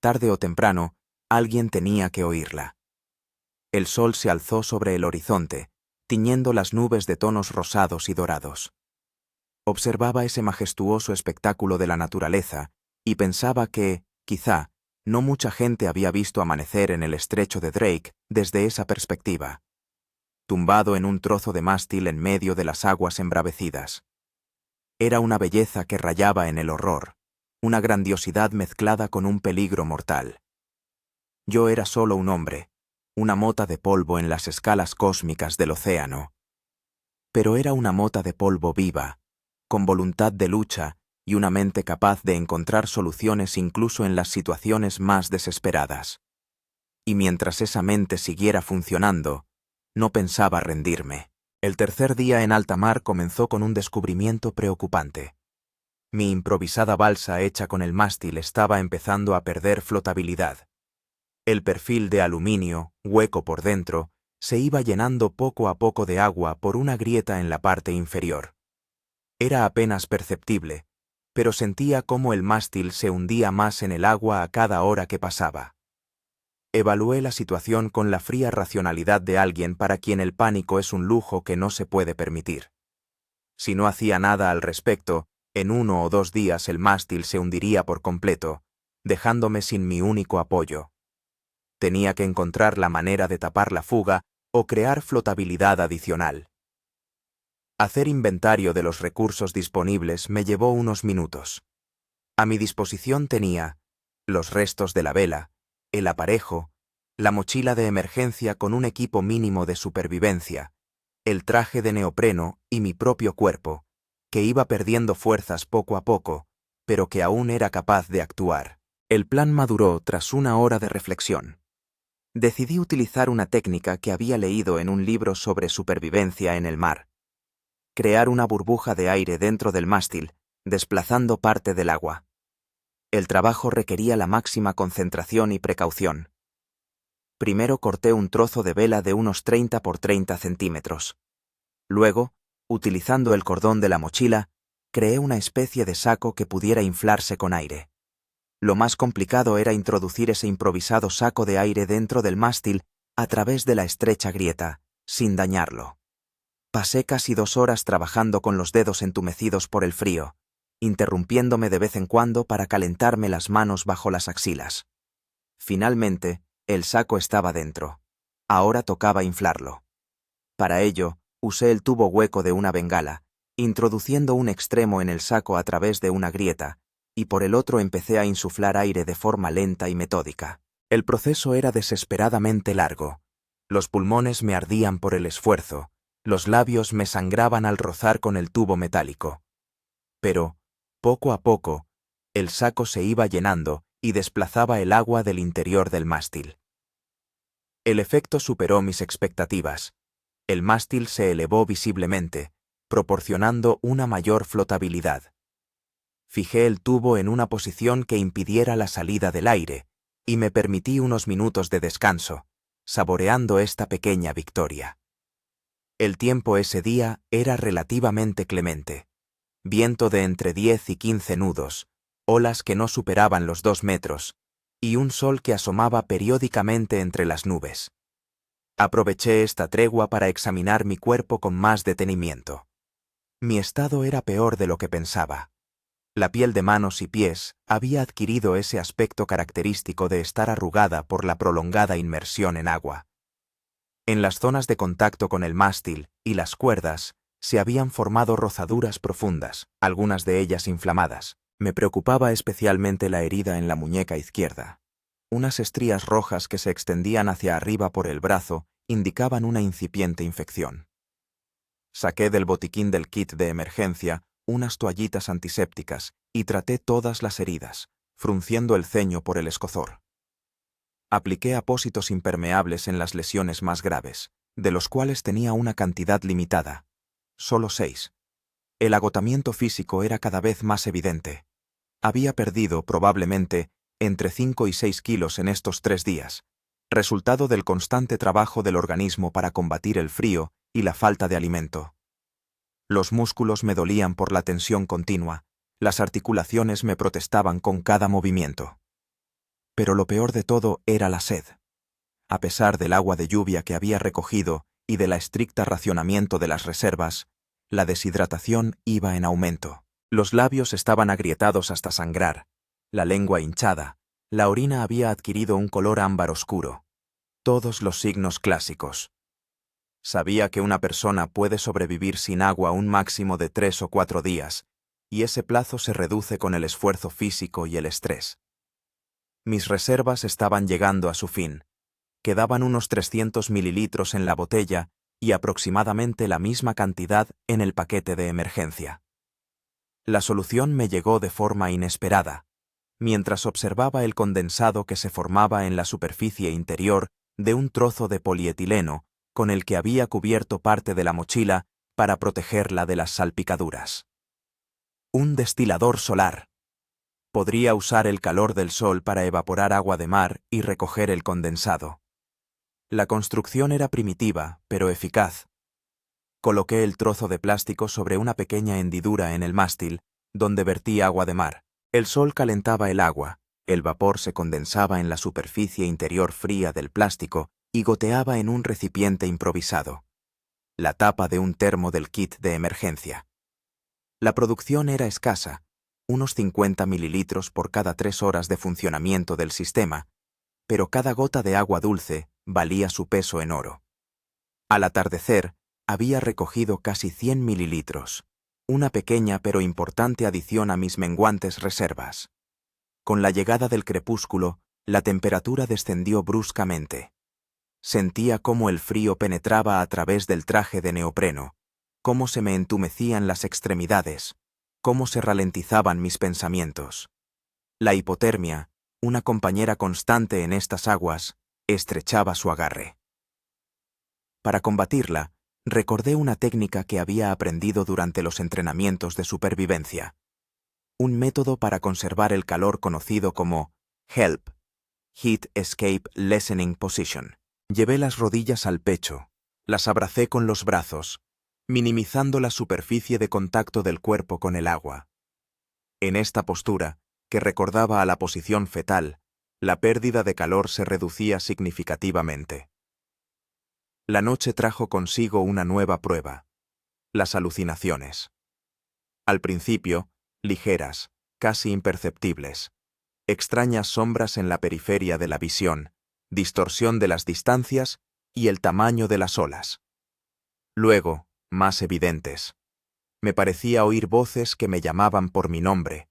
Tarde o temprano, alguien tenía que oírla. El sol se alzó sobre el horizonte, tiñendo las nubes de tonos rosados y dorados. Observaba ese majestuoso espectáculo de la naturaleza y pensaba que, quizá, no mucha gente había visto amanecer en el estrecho de Drake desde esa perspectiva. Tumbado en un trozo de mástil en medio de las aguas embravecidas. Era una belleza que rayaba en el horror, una grandiosidad mezclada con un peligro mortal. Yo era solo un hombre, una mota de polvo en las escalas cósmicas del océano. Pero era una mota de polvo viva, con voluntad de lucha y una mente capaz de encontrar soluciones incluso en las situaciones más desesperadas. Y mientras esa mente siguiera funcionando, no pensaba rendirme. El tercer día en alta mar comenzó con un descubrimiento preocupante. Mi improvisada balsa hecha con el mástil estaba empezando a perder flotabilidad. El perfil de aluminio, hueco por dentro, se iba llenando poco a poco de agua por una grieta en la parte inferior. Era apenas perceptible, pero sentía cómo el mástil se hundía más en el agua a cada hora que pasaba. Evalué la situación con la fría racionalidad de alguien para quien el pánico es un lujo que no se puede permitir. Si no hacía nada al respecto, en 1 o 2 días el mástil se hundiría por completo, dejándome sin mi único apoyo. Tenía que encontrar la manera de tapar la fuga o crear flotabilidad adicional. Hacer inventario de los recursos disponibles me llevó unos minutos. A mi disposición tenía los restos de la vela, el aparejo, la mochila de emergencia con un equipo mínimo de supervivencia, el traje de neopreno y mi propio cuerpo, que iba perdiendo fuerzas poco a poco, pero que aún era capaz de actuar. El plan maduró tras 1 hora de reflexión. Decidí utilizar una técnica que había leído en un libro sobre supervivencia en el mar. Crear una burbuja de aire dentro del mástil, desplazando parte del agua. El trabajo requería la máxima concentración y precaución. Primero corté un trozo de vela de unos 30 por 30 centímetros. Luego, utilizando el cordón de la mochila, creé una especie de saco que pudiera inflarse con aire. Lo más complicado era introducir ese improvisado saco de aire dentro del mástil a través de la estrecha grieta, sin dañarlo. Pasé casi 2 horas trabajando con los dedos entumecidos por el frío, interrumpiéndome de vez en cuando para calentarme las manos bajo las axilas. Finalmente, el saco estaba dentro. Ahora tocaba inflarlo. Para ello, usé el tubo hueco de una bengala, introduciendo un extremo en el saco a través de una grieta, y por el otro empecé a insuflar aire de forma lenta y metódica. El proceso era desesperadamente largo. Los pulmones me ardían por el esfuerzo, los labios me sangraban al rozar con el tubo metálico. Pero, poco a poco, el saco se iba llenando y desplazaba el agua del interior del mástil. El efecto superó mis expectativas. El mástil se elevó visiblemente, proporcionando una mayor flotabilidad. Fijé el tubo en una posición que impidiera la salida del aire, y me permití unos minutos de descanso, saboreando esta pequeña victoria. El tiempo ese día era relativamente clemente. Viento de entre 10 y 15 nudos, olas que no superaban los 2 metros, y un sol que asomaba periódicamente entre las nubes. Aproveché esta tregua para examinar mi cuerpo con más detenimiento. Mi estado era peor de lo que pensaba. La piel de manos y pies había adquirido ese aspecto característico de estar arrugada por la prolongada inmersión en agua. En las zonas de contacto con el mástil y las cuerdas se habían formado rozaduras profundas, algunas de ellas inflamadas. Me preocupaba especialmente la herida en la muñeca izquierda. Unas estrías rojas que se extendían hacia arriba por el brazo indicaban una incipiente infección. Saqué del botiquín del kit de emergencia unas toallitas antisépticas y traté todas las heridas, frunciendo el ceño por el escozor. Apliqué apósitos impermeables en las lesiones más graves, de los cuales tenía una cantidad limitada, solo 6. El agotamiento físico era cada vez más evidente. Había perdido, probablemente, entre 5 y 6 kilos en estos 3 días, resultado del constante trabajo del organismo para combatir el frío y la falta de alimento. Los músculos me dolían por la tensión continua, las articulaciones me protestaban con cada movimiento. Pero lo peor de todo era la sed. A pesar del agua de lluvia que había recogido y del estricto racionamiento de las reservas, la deshidratación iba en aumento. Los labios estaban agrietados hasta sangrar, la lengua hinchada, la orina había adquirido un color ámbar oscuro. Todos los signos clásicos. Sabía que una persona puede sobrevivir sin agua un máximo de 3 o 4 días, y ese plazo se reduce con el esfuerzo físico y el estrés. Mis reservas estaban llegando a su fin. Quedaban unos 300 mililitros en la botella y aproximadamente la misma cantidad en el paquete de emergencia. La solución me llegó de forma inesperada, mientras observaba el condensado que se formaba en la superficie interior de un trozo de polietileno con el que había cubierto parte de la mochila para protegerla de las salpicaduras. Un destilador solar. Podría usar el calor del sol para evaporar agua de mar y recoger el condensado. La construcción era primitiva, pero eficaz. Coloqué el trozo de plástico sobre una pequeña hendidura en el mástil, donde vertí agua de mar. El sol calentaba el agua, el vapor se condensaba en la superficie interior fría del plástico y goteaba en un recipiente improvisado. La tapa de un termo del kit de emergencia. La producción era escasa, unos 50 mililitros por cada 3 horas de funcionamiento del sistema, pero cada gota de agua dulce valía su peso en oro. Al atardecer, había recogido casi 100 mililitros, una pequeña pero importante adición a mis menguantes reservas. Con la llegada del crepúsculo, la temperatura descendió bruscamente. Sentía cómo el frío penetraba a través del traje de neopreno, cómo se me entumecían las extremidades, cómo se ralentizaban mis pensamientos. La hipotermia, una compañera constante en estas aguas, estrechaba su agarre. Para combatirla, recordé una técnica que había aprendido durante los entrenamientos de supervivencia. Un método para conservar el calor conocido como HELP, Heat Escape Lessening Position. Llevé las rodillas al pecho, las abracé con los brazos, minimizando la superficie de contacto del cuerpo con el agua. En esta postura, que recordaba a la posición fetal, la pérdida de calor se reducía significativamente. La noche trajo consigo una nueva prueba: las alucinaciones. Al principio, ligeras, casi imperceptibles, extrañas sombras en la periferia de la visión, distorsión de las distancias y el tamaño de las olas. Luego, más evidentes. Me parecía oír voces que me llamaban por mi nombre.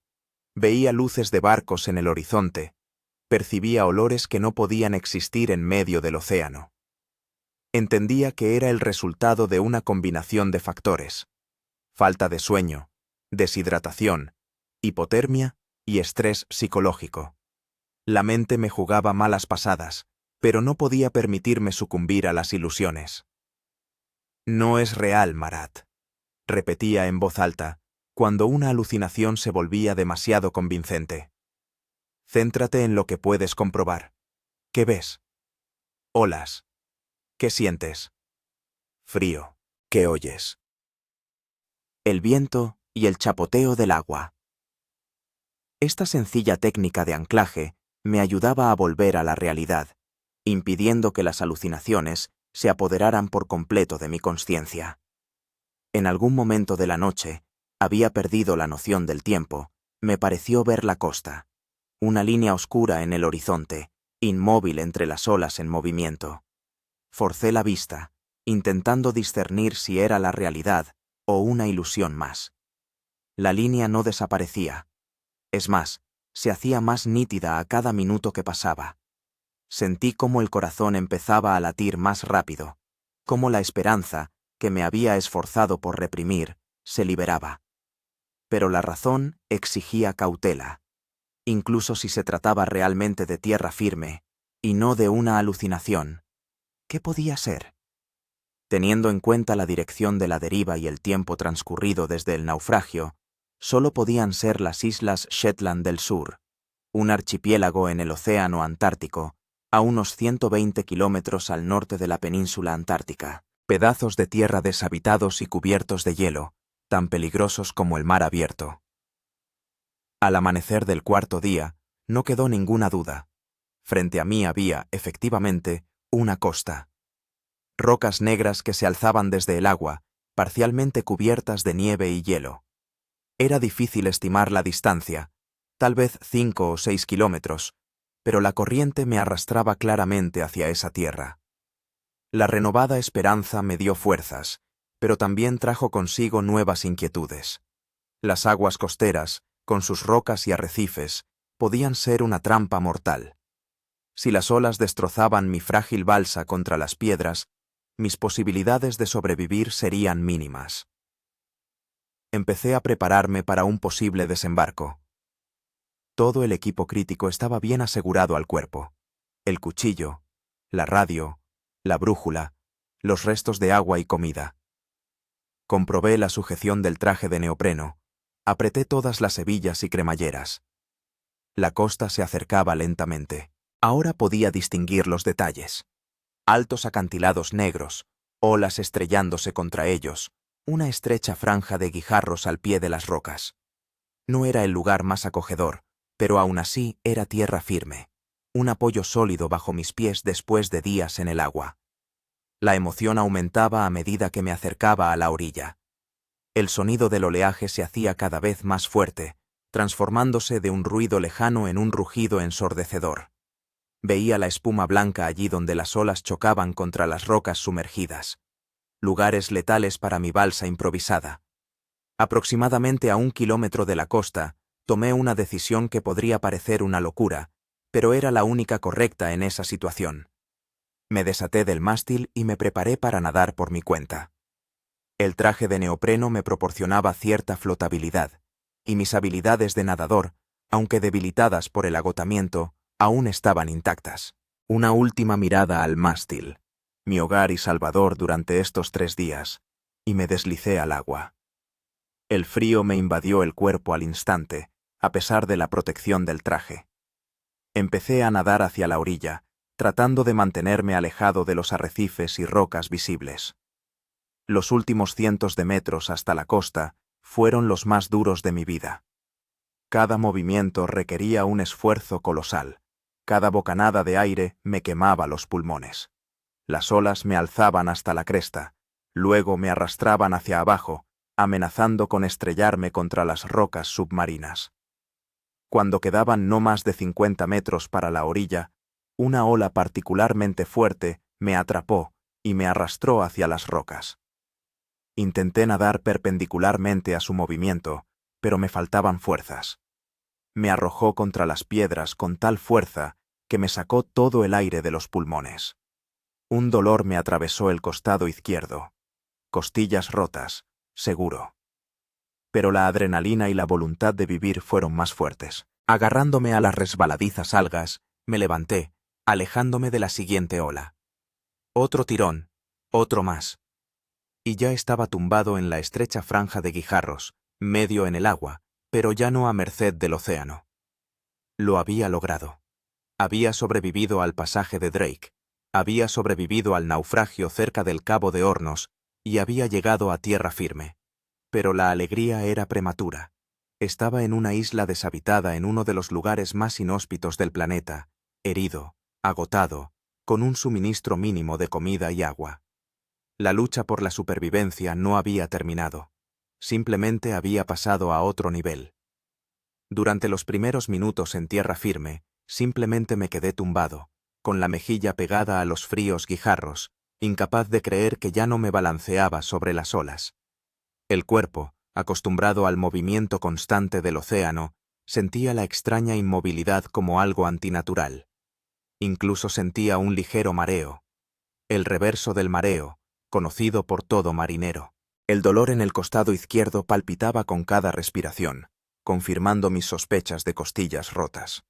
Veía luces de barcos en el horizonte. Percibía olores que no podían existir en medio del océano. Entendía que era el resultado de una combinación de factores: falta de sueño, deshidratación, hipotermia y estrés psicológico. La mente me jugaba malas pasadas, pero no podía permitirme sucumbir a las ilusiones. No es real, Marat, repetía en voz alta, cuando una alucinación se volvía demasiado convincente. Céntrate en lo que puedes comprobar. ¿Qué ves? Olas. ¿Qué sientes? Frío. ¿Qué oyes? El viento y el chapoteo del agua. Esta sencilla técnica de anclaje me ayudaba a volver a la realidad, impidiendo que las alucinaciones se apoderaran por completo de mi consciencia. En algún momento de la noche, había perdido la noción del tiempo, me pareció ver la costa, una línea oscura en el horizonte, inmóvil entre las olas en movimiento. Forcé la vista, intentando discernir si era la realidad o una ilusión más. La línea no desaparecía. Es más, se hacía más nítida a cada minuto que pasaba. Sentí cómo el corazón empezaba a latir más rápido, cómo la esperanza, que me había esforzado por reprimir, se liberaba. Pero la razón exigía cautela, incluso si se trataba realmente de tierra firme, y no de una alucinación. ¿Qué podía ser? Teniendo en cuenta la dirección de la deriva y el tiempo transcurrido desde el naufragio, solo podían ser las islas Shetland del Sur, un archipiélago en el océano Antártico, a unos 120 kilómetros al norte de la península antártica, pedazos de tierra deshabitados y cubiertos de hielo, tan peligrosos como el mar abierto. Al amanecer del cuarto día, no quedó ninguna duda. Frente a mí había, efectivamente, una costa. Rocas negras que se alzaban desde el agua, parcialmente cubiertas de nieve y hielo. Era difícil estimar la distancia, tal vez 5 o 6 kilómetros, pero la corriente me arrastraba claramente hacia esa tierra. La renovada esperanza me dio fuerzas, pero también trajo consigo nuevas inquietudes. Las aguas costeras, con sus rocas y arrecifes, podían ser una trampa mortal. Si las olas destrozaban mi frágil balsa contra las piedras, mis posibilidades de sobrevivir serían mínimas. Empecé a prepararme para un posible desembarco. Todo el equipo crítico estaba bien asegurado al cuerpo. El cuchillo, la radio, la brújula, los restos de agua y comida. Comprobé la sujeción del traje de neopreno, apreté todas las hebillas y cremalleras. La costa se acercaba lentamente. Ahora podía distinguir los detalles. Altos acantilados negros, olas estrellándose contra ellos, una estrecha franja de guijarros al pie de las rocas. No era el lugar más acogedor, pero aún así era tierra firme, un apoyo sólido bajo mis pies después de días en el agua. La emoción aumentaba a medida que me acercaba a la orilla. El sonido del oleaje se hacía cada vez más fuerte, transformándose de un ruido lejano en un rugido ensordecedor. Veía la espuma blanca allí donde las olas chocaban contra las rocas sumergidas. Lugares letales para mi balsa improvisada. Aproximadamente a 1 kilómetro de la costa, tomé una decisión que podría parecer una locura, pero era la única correcta en esa situación. Me desaté del mástil y me preparé para nadar por mi cuenta. El traje de neopreno me proporcionaba cierta flotabilidad, y mis habilidades de nadador, aunque debilitadas por el agotamiento, aún estaban intactas. Una última mirada al mástil, mi hogar y salvador durante estos 3 días, y me deslicé al agua. El frío me invadió el cuerpo al instante, a pesar de la protección del traje. Empecé a nadar hacia la orilla, tratando de mantenerme alejado de los arrecifes y rocas visibles. Los últimos cientos de metros hasta la costa fueron los más duros de mi vida. Cada movimiento requería un esfuerzo colosal. Cada bocanada de aire me quemaba los pulmones. Las olas me alzaban hasta la cresta, luego me arrastraban hacia abajo, amenazando con estrellarme contra las rocas submarinas. Cuando quedaban no más de 50 metros para la orilla, una ola particularmente fuerte me atrapó y me arrastró hacia las rocas. Intenté nadar perpendicularmente a su movimiento, pero me faltaban fuerzas. Me arrojó contra las piedras con tal fuerza que me sacó todo el aire de los pulmones. Un dolor me atravesó el costado izquierdo. Costillas rotas, seguro. Pero la adrenalina y la voluntad de vivir fueron más fuertes. Agarrándome a las resbaladizas algas, me levanté, alejándome de la siguiente ola. Otro tirón, otro más. Y ya estaba tumbado en la estrecha franja de guijarros, medio en el agua, pero ya no a merced del océano. Lo había logrado. Había sobrevivido al pasaje de Drake, había sobrevivido al naufragio cerca del Cabo de Hornos y había llegado a tierra firme. Pero la alegría era prematura. Estaba en una isla deshabitada en uno de los lugares más inhóspitos del planeta, herido, agotado, con un suministro mínimo de comida y agua. La lucha por la supervivencia no había terminado. Simplemente había pasado a otro nivel. Durante los primeros minutos en tierra firme, simplemente me quedé tumbado, con la mejilla pegada a los fríos guijarros, incapaz de creer que ya no me balanceaba sobre las olas. El cuerpo, acostumbrado al movimiento constante del océano, sentía la extraña inmovilidad como algo antinatural. Incluso sentía un ligero mareo. El reverso del mareo, conocido por todo marinero. El dolor en el costado izquierdo palpitaba con cada respiración, confirmando mis sospechas de costillas rotas.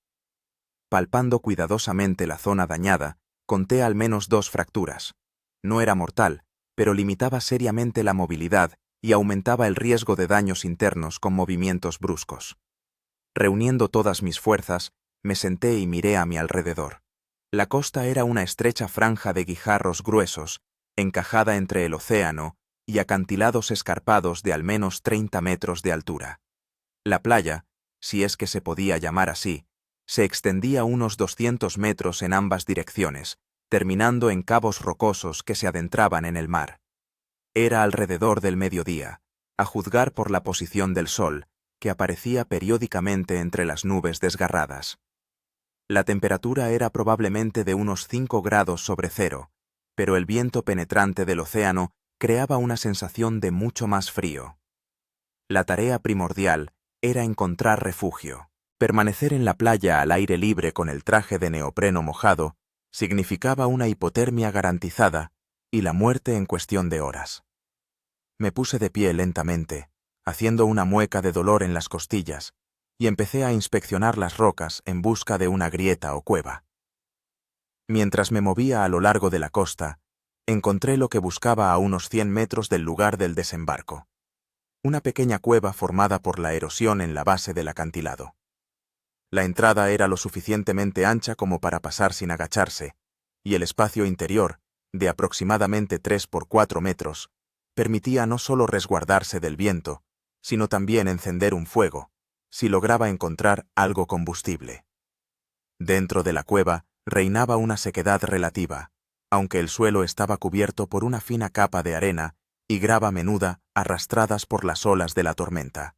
Palpando cuidadosamente la zona dañada, conté al menos 2 fracturas. No era mortal, pero limitaba seriamente la movilidad y aumentaba el riesgo de daños internos con movimientos bruscos. Reuniendo todas mis fuerzas, me senté y miré a mi alrededor. La costa era una estrecha franja de guijarros gruesos, encajada entre el océano y acantilados escarpados de al menos 30 metros de altura. La playa, si es que se podía llamar así, se extendía unos 200 metros en ambas direcciones, terminando en cabos rocosos que se adentraban en el mar. Era alrededor del mediodía, a juzgar por la posición del sol, que aparecía periódicamente entre las nubes desgarradas. La temperatura era probablemente de unos 5 grados sobre cero, pero el viento penetrante del océano creaba una sensación de mucho más frío. La tarea primordial era encontrar refugio. Permanecer en la playa al aire libre con el traje de neopreno mojado significaba una hipotermia garantizada y la muerte en cuestión de horas. Me puse de pie lentamente, haciendo una mueca de dolor en las costillas, y empecé a inspeccionar las rocas en busca de una grieta o cueva. Mientras me movía a lo largo de la costa, encontré lo que buscaba a unos 100 metros del lugar del desembarco. Una pequeña cueva formada por la erosión en la base del acantilado. La entrada era lo suficientemente ancha como para pasar sin agacharse, y el espacio interior, de aproximadamente 3 por 4 metros, permitía no solo resguardarse del viento, sino también encender un fuego, si lograba encontrar algo combustible. Dentro de la cueva reinaba una sequedad relativa, aunque el suelo estaba cubierto por una fina capa de arena y grava menuda arrastradas por las olas de la tormenta.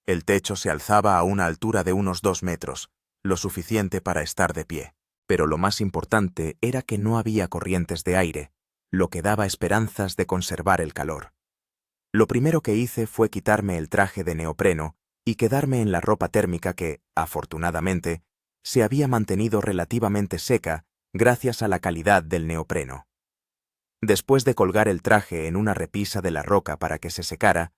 El techo se alzaba a una altura de unos 2 metros, lo suficiente para estar de pie. Pero lo más importante era que no había corrientes de aire, lo que daba esperanzas de conservar el calor. Lo primero que hice fue quitarme el traje de neopreno y quedarme en la ropa térmica que, afortunadamente, se había mantenido relativamente seca gracias a la calidad del neopreno. Después de colgar el traje en una repisa de la roca para que se secara,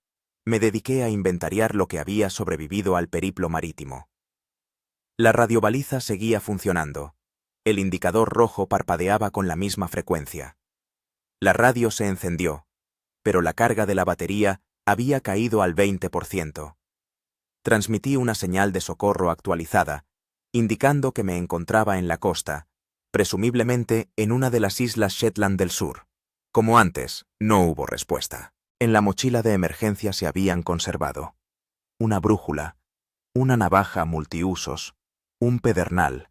me dediqué a inventariar lo que había sobrevivido al periplo marítimo. La radiobaliza seguía funcionando. El indicador rojo parpadeaba con la misma frecuencia. La radio se encendió, pero la carga de la batería había caído al 20%. Transmití una señal de socorro actualizada, indicando que me encontraba en la costa, presumiblemente en una de las islas Shetland del Sur. Como antes, no hubo respuesta. En la mochila de emergencia se habían conservado una brújula, una navaja multiusos, un pedernal,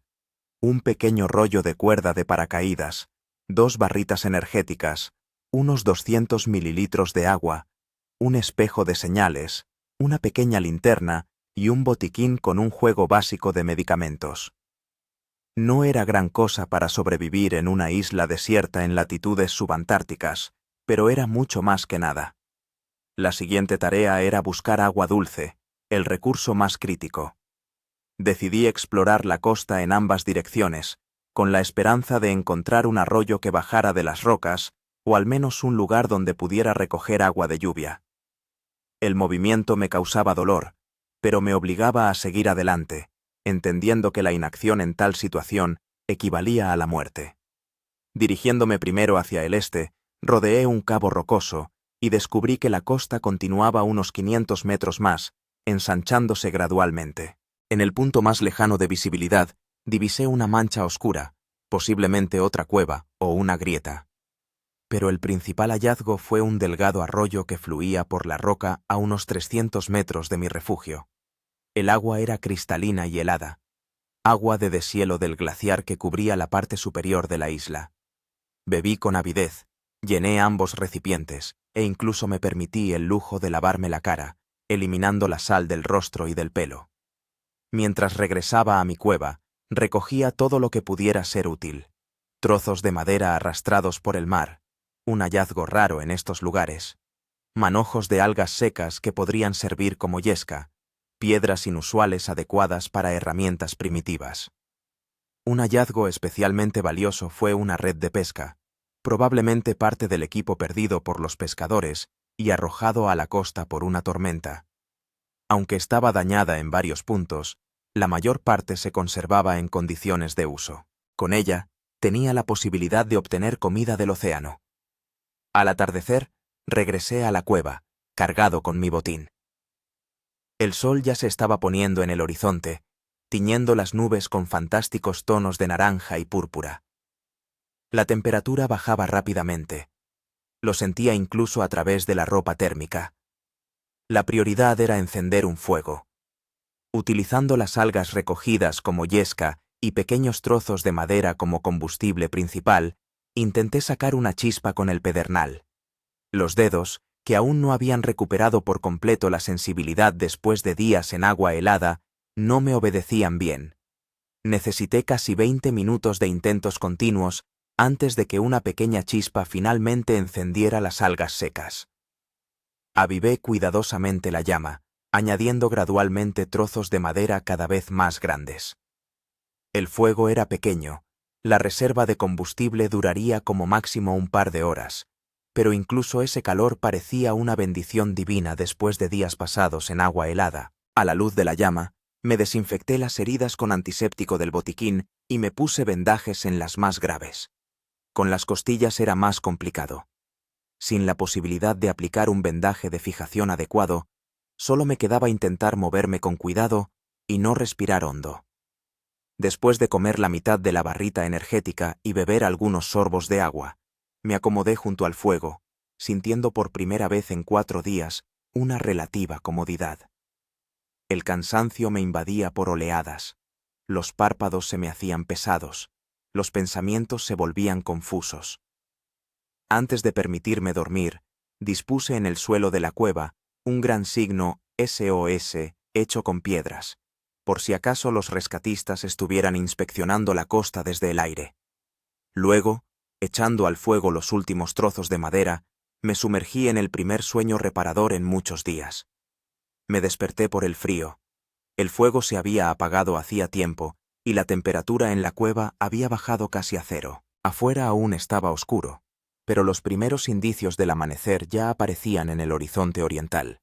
un pequeño rollo de cuerda de paracaídas, 2 barritas energéticas, unos 200 mililitros de agua, un espejo de señales, una pequeña linterna y un botiquín con un juego básico de medicamentos. No era gran cosa para sobrevivir en una isla desierta en latitudes subantárticas, pero era mucho más que nada. La siguiente tarea era buscar agua dulce, el recurso más crítico. Decidí explorar la costa en ambas direcciones, con la esperanza de encontrar un arroyo que bajara de las rocas, o al menos un lugar donde pudiera recoger agua de lluvia. El movimiento me causaba dolor, pero me obligaba a seguir adelante, entendiendo que la inacción en tal situación equivalía a la muerte. Dirigiéndome primero hacia el este, rodeé un cabo rocoso y descubrí que la costa continuaba unos 500 metros más, ensanchándose gradualmente. En el punto más lejano de visibilidad, divisé una mancha oscura, posiblemente otra cueva o una grieta. Pero el principal hallazgo fue un delgado arroyo que fluía por la roca a unos 300 metros de mi refugio. El agua era cristalina y helada. agua de deshielo del glaciar que cubría la parte superior de la isla. Bebí con avidez, llené ambos recipientes, e incluso me permití el lujo de lavarme la cara, eliminando la sal del rostro y del pelo. Mientras regresaba a mi cueva, recogía todo lo que pudiera ser útil. Trozos de madera arrastrados por el mar, un hallazgo raro en estos lugares, manojos de algas secas que podrían servir como yesca, piedras inusuales adecuadas para herramientas primitivas. Un hallazgo especialmente valioso fue una red de pesca, probablemente parte del equipo perdido por los pescadores y arrojado a la costa por una tormenta. Aunque estaba dañada en varios puntos, la mayor parte se conservaba en condiciones de uso. Con ella, tenía la posibilidad de obtener comida del océano. Al atardecer, regresé a la cueva, cargado con mi botín. El sol ya se estaba poniendo en el horizonte, tiñendo las nubes con fantásticos tonos de naranja y púrpura. La temperatura bajaba rápidamente. Lo sentía incluso a través de la ropa térmica. La prioridad era encender un fuego. Utilizando las algas recogidas como yesca y pequeños trozos de madera como combustible principal, intenté sacar una chispa con el pedernal. Los dedos, que aún no habían recuperado por completo la sensibilidad después de días en agua helada, no me obedecían bien. Necesité casi 20 minutos de intentos continuos antes de que una pequeña chispa finalmente encendiera las algas secas. Avivé cuidadosamente la llama, añadiendo gradualmente trozos de madera cada vez más grandes. El fuego era pequeño, la reserva de combustible duraría como máximo un par de horas, pero incluso ese calor parecía una bendición divina después de días pasados en agua helada. A la luz de la llama, me desinfecté las heridas con antiséptico del botiquín y me puse vendajes en las más graves. Con las costillas era más complicado. Sin la posibilidad de aplicar un vendaje de fijación adecuado, solo me quedaba intentar moverme con cuidado y no respirar hondo. Después de comer la mitad de la barrita energética y beber algunos sorbos de agua, me acomodé junto al fuego, sintiendo por primera vez en 4 días una relativa comodidad. El cansancio me invadía por oleadas, los párpados se me hacían pesados, los pensamientos se volvían confusos. Antes de permitirme dormir, dispuse en el suelo de la cueva un gran signo SOS hecho con piedras, por si acaso los rescatistas estuvieran inspeccionando la costa desde el aire. Luego, echando al fuego los últimos trozos de madera, me sumergí en el primer sueño reparador en muchos días. Me desperté por el frío. El fuego se había apagado hacía tiempo, y la temperatura en la cueva había bajado casi a 0. Afuera aún estaba oscuro, pero los primeros indicios del amanecer ya aparecían en el horizonte oriental.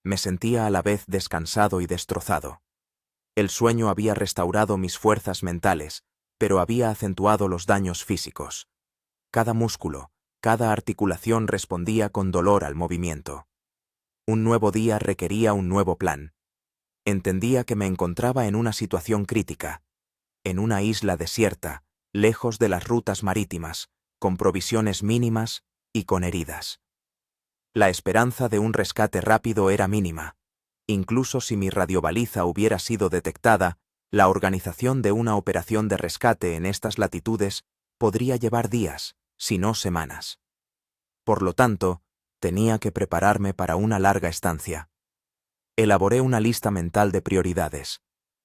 Me sentía a la vez descansado y destrozado. El sueño había restaurado mis fuerzas mentales, pero había acentuado los daños físicos. Cada músculo, cada articulación respondía con dolor al movimiento. Un nuevo día requería un nuevo plan. Entendía que me encontraba en una situación crítica, en una isla desierta, lejos de las rutas marítimas, con provisiones mínimas y con heridas. La esperanza de un rescate rápido era mínima. Incluso si mi radiobaliza hubiera sido detectada, la organización de una operación de rescate en estas latitudes podría llevar días, si no semanas. Por lo tanto, tenía que prepararme para una larga estancia. Elaboré una lista mental de prioridades: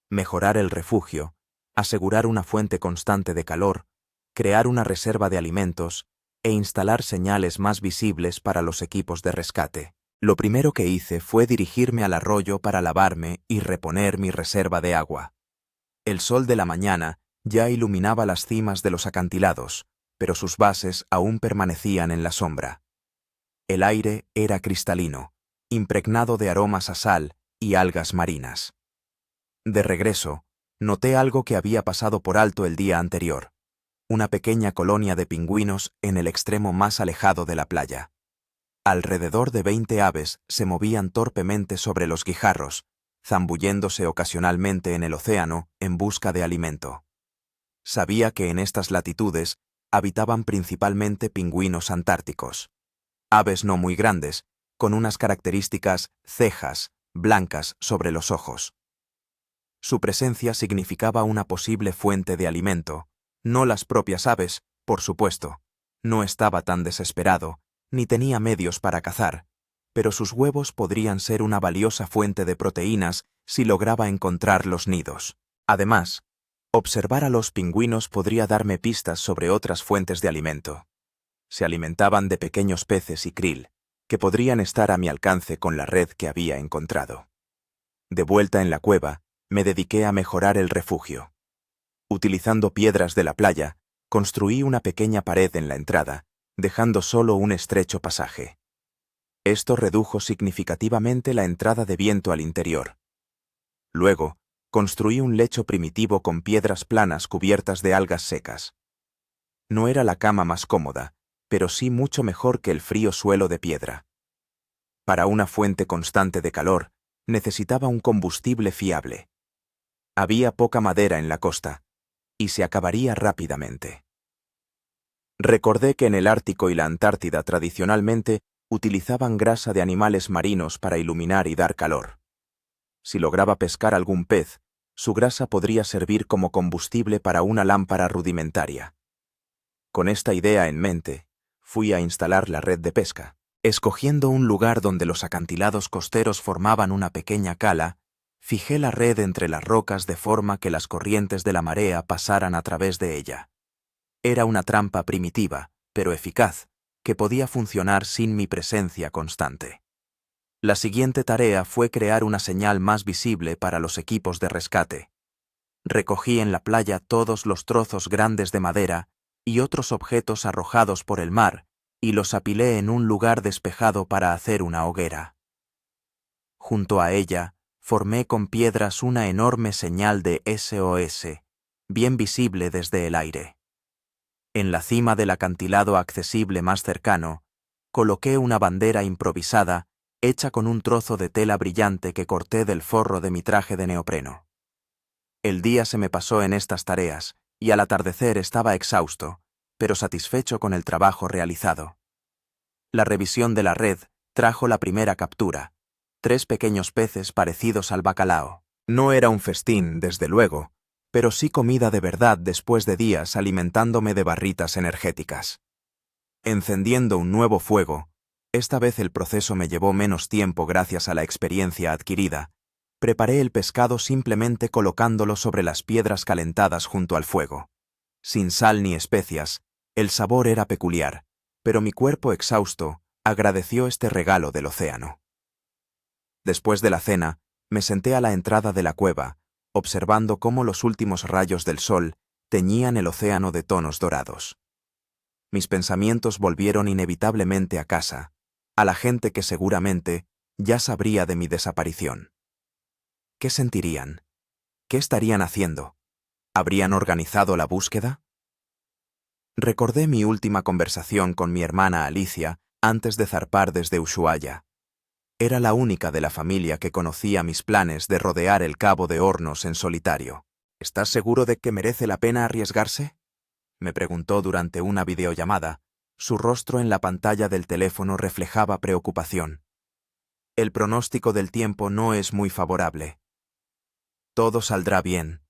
mejorar el refugio, asegurar una fuente constante de calor, crear una reserva de alimentos e instalar señales más visibles para los equipos de rescate. Lo primero que hice fue dirigirme al arroyo para lavarme y reponer mi reserva de agua. El sol de la mañana ya iluminaba las cimas de los acantilados, pero sus bases aún permanecían en la sombra. El aire era cristalino, impregnado de aromas a sal y algas marinas. De regreso, noté algo que había pasado por alto el día anterior: una pequeña colonia de pingüinos en el extremo más alejado de la playa. Alrededor de 20 aves se movían torpemente sobre los guijarros, zambulléndose ocasionalmente en el océano en busca de alimento. Sabía que en estas latitudes habitaban principalmente pingüinos antárticos. Aves no muy grandes, con unas características cejas blancas sobre los ojos. Su presencia significaba una posible fuente de alimento, no las propias aves, por supuesto. No estaba tan desesperado, ni tenía medios para cazar, pero sus huevos podrían ser una valiosa fuente de proteínas si lograba encontrar los nidos. Además, observar a los pingüinos podría darme pistas sobre otras fuentes de alimento. Se alimentaban de pequeños peces y krill, que podrían estar a mi alcance con la red que había encontrado. De vuelta en la cueva, me dediqué a mejorar el refugio. Utilizando piedras de la playa, construí una pequeña pared en la entrada, dejando solo un estrecho pasaje. Esto redujo significativamente la entrada de viento al interior. Luego, construí un lecho primitivo con piedras planas cubiertas de algas secas. No era la cama más cómoda, pero sí mucho mejor que el frío suelo de piedra. Para una fuente constante de calor, necesitaba un combustible fiable. Había poca madera en la costa, y se acabaría rápidamente. Recordé que en el Ártico y la Antártida tradicionalmente utilizaban grasa de animales marinos para iluminar y dar calor. Si lograba pescar algún pez, su grasa podría servir como combustible para una lámpara rudimentaria. Con esta idea en mente, fui a instalar la red de pesca. Escogiendo un lugar donde los acantilados costeros formaban una pequeña cala, fijé la red entre las rocas de forma que las corrientes de la marea pasaran a través de ella. Era una trampa primitiva, pero eficaz, que podía funcionar sin mi presencia constante. La siguiente tarea fue crear una señal más visible para los equipos de rescate. Recogí en la playa todos los trozos grandes de madera y otros objetos arrojados por el mar y los apilé en un lugar despejado para hacer una hoguera. Junto a ella, formé con piedras una enorme señal de SOS, bien visible desde el aire. En la cima del acantilado accesible más cercano, coloqué una bandera improvisada hecha con un trozo de tela brillante que corté del forro de mi traje de neopreno. El día se me pasó en estas tareas, y al atardecer estaba exhausto, pero satisfecho con el trabajo realizado. La revisión de la red trajo la primera captura, 3 pequeños peces parecidos al bacalao. No era un festín, desde luego, pero sí comida de verdad después de días alimentándome de barritas energéticas. Encendiendo un nuevo fuego, esta vez el proceso me llevó menos tiempo gracias a la experiencia adquirida. Preparé el pescado simplemente colocándolo sobre las piedras calentadas junto al fuego. Sin sal ni especias, el sabor era peculiar, pero mi cuerpo exhausto agradeció este regalo del océano. Después de la cena, me senté a la entrada de la cueva, observando cómo los últimos rayos del sol teñían el océano de tonos dorados. Mis pensamientos volvieron inevitablemente a casa, a la gente que seguramente ya sabría de mi desaparición. ¿Qué sentirían? ¿Qué estarían haciendo? ¿Habrían organizado la búsqueda? Recordé mi última conversación con mi hermana Alicia antes de zarpar desde Ushuaia. Era la única de la familia que conocía mis planes de rodear el Cabo de Hornos en solitario. ¿Estás seguro de que merece la pena arriesgarse?, me preguntó durante una videollamada. Su rostro en la pantalla del teléfono reflejaba preocupación. El pronóstico del tiempo no es muy favorable. Todo saldrá bien,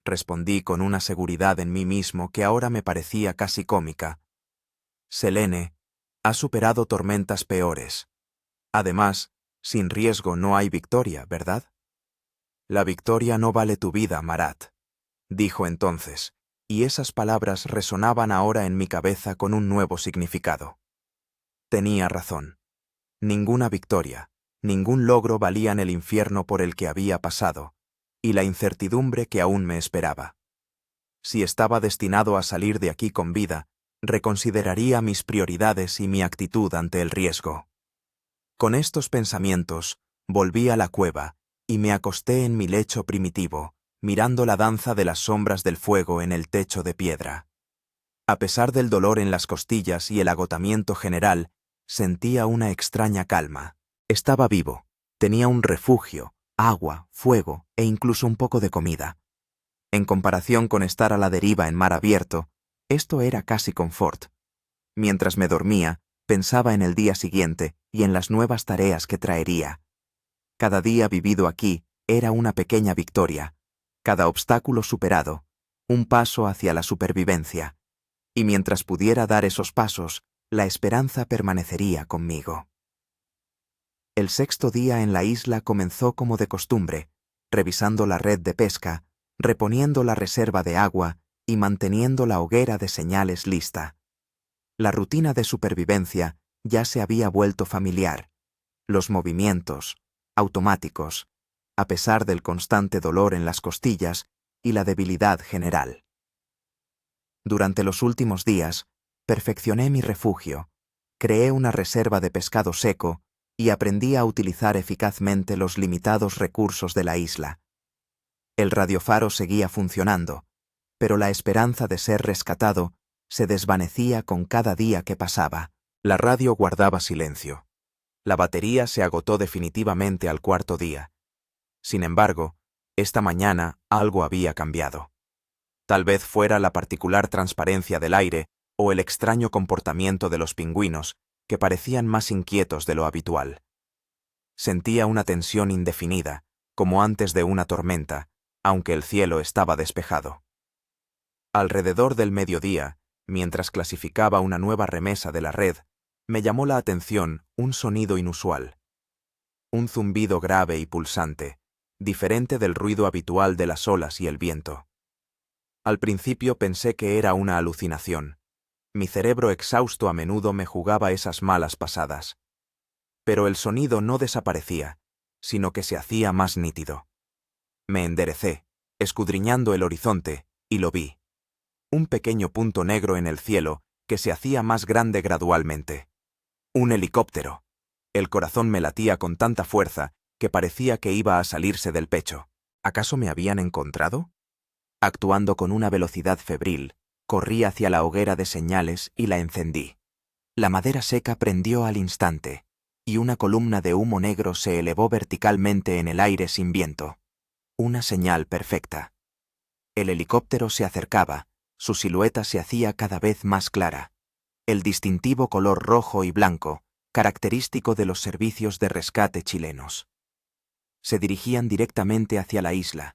respondí con una seguridad en mí mismo que ahora me parecía casi cómica. Selene ha superado tormentas peores. Además, sin riesgo no hay victoria, ¿verdad? La victoria no vale tu vida, Marat, dijo entonces, y esas palabras resonaban ahora en mi cabeza con un nuevo significado. Tenía razón. Ninguna victoria, ningún logro valían el infierno por el que había pasado, y la incertidumbre que aún me esperaba. Si estaba destinado a salir de aquí con vida, reconsideraría mis prioridades y mi actitud ante el riesgo. Con estos pensamientos, volví a la cueva y me acosté en mi lecho primitivo, mirando la danza de las sombras del fuego en el techo de piedra. A pesar del dolor en las costillas y el agotamiento general, sentía una extraña calma. Estaba vivo, tenía un refugio, agua, fuego e incluso un poco de comida. En comparación con estar a la deriva en mar abierto, esto era casi confort. Mientras me dormía, pensaba en el día siguiente y en las nuevas tareas que traería. Cada día vivido aquí era una pequeña victoria, Cada obstáculo superado, un paso hacia la supervivencia. Y mientras pudiera dar esos pasos, la esperanza permanecería conmigo. El sexto día en la isla comenzó como de costumbre, revisando la red de pesca, reponiendo la reserva de agua y manteniendo la hoguera de señales lista. La rutina de supervivencia ya se había vuelto familiar. Los movimientos, automáticos, a pesar del constante dolor en las costillas y la debilidad general. Durante los últimos días, perfeccioné mi refugio, creé una reserva de pescado seco y aprendí a utilizar eficazmente los limitados recursos de la isla. El radiofaro seguía funcionando, pero la esperanza de ser rescatado se desvanecía con cada día que pasaba. La radio guardaba silencio. La batería se agotó definitivamente al cuarto día. Sin embargo, esta mañana algo había cambiado. Tal vez fuera la particular transparencia del aire o el extraño comportamiento de los pingüinos, que parecían más inquietos de lo habitual. Sentía una tensión indefinida, como antes de una tormenta, aunque el cielo estaba despejado. Alrededor del mediodía, mientras clasificaba una nueva remesa de la red, me llamó la atención un sonido inusual. Un zumbido grave y pulsante, diferente del ruido habitual de las olas y el viento. Al principio pensé que era una alucinación. Mi cerebro exhausto a menudo me jugaba esas malas pasadas. Pero el sonido no desaparecía, sino que se hacía más nítido. Me enderecé, escudriñando el horizonte, y lo vi. Un pequeño punto negro en el cielo que se hacía más grande gradualmente. Un helicóptero. El corazón me latía con tanta fuerza que parecía que iba a salirse del pecho. ¿Acaso me habían encontrado? Actuando con una velocidad febril, corrí hacia la hoguera de señales y la encendí. La madera seca prendió al instante, y una columna de humo negro se elevó verticalmente en el aire sin viento. Una señal perfecta. El helicóptero se acercaba, su silueta se hacía cada vez más clara. El distintivo color rojo y blanco, característico de los servicios de rescate chilenos. Se dirigían directamente hacia la isla,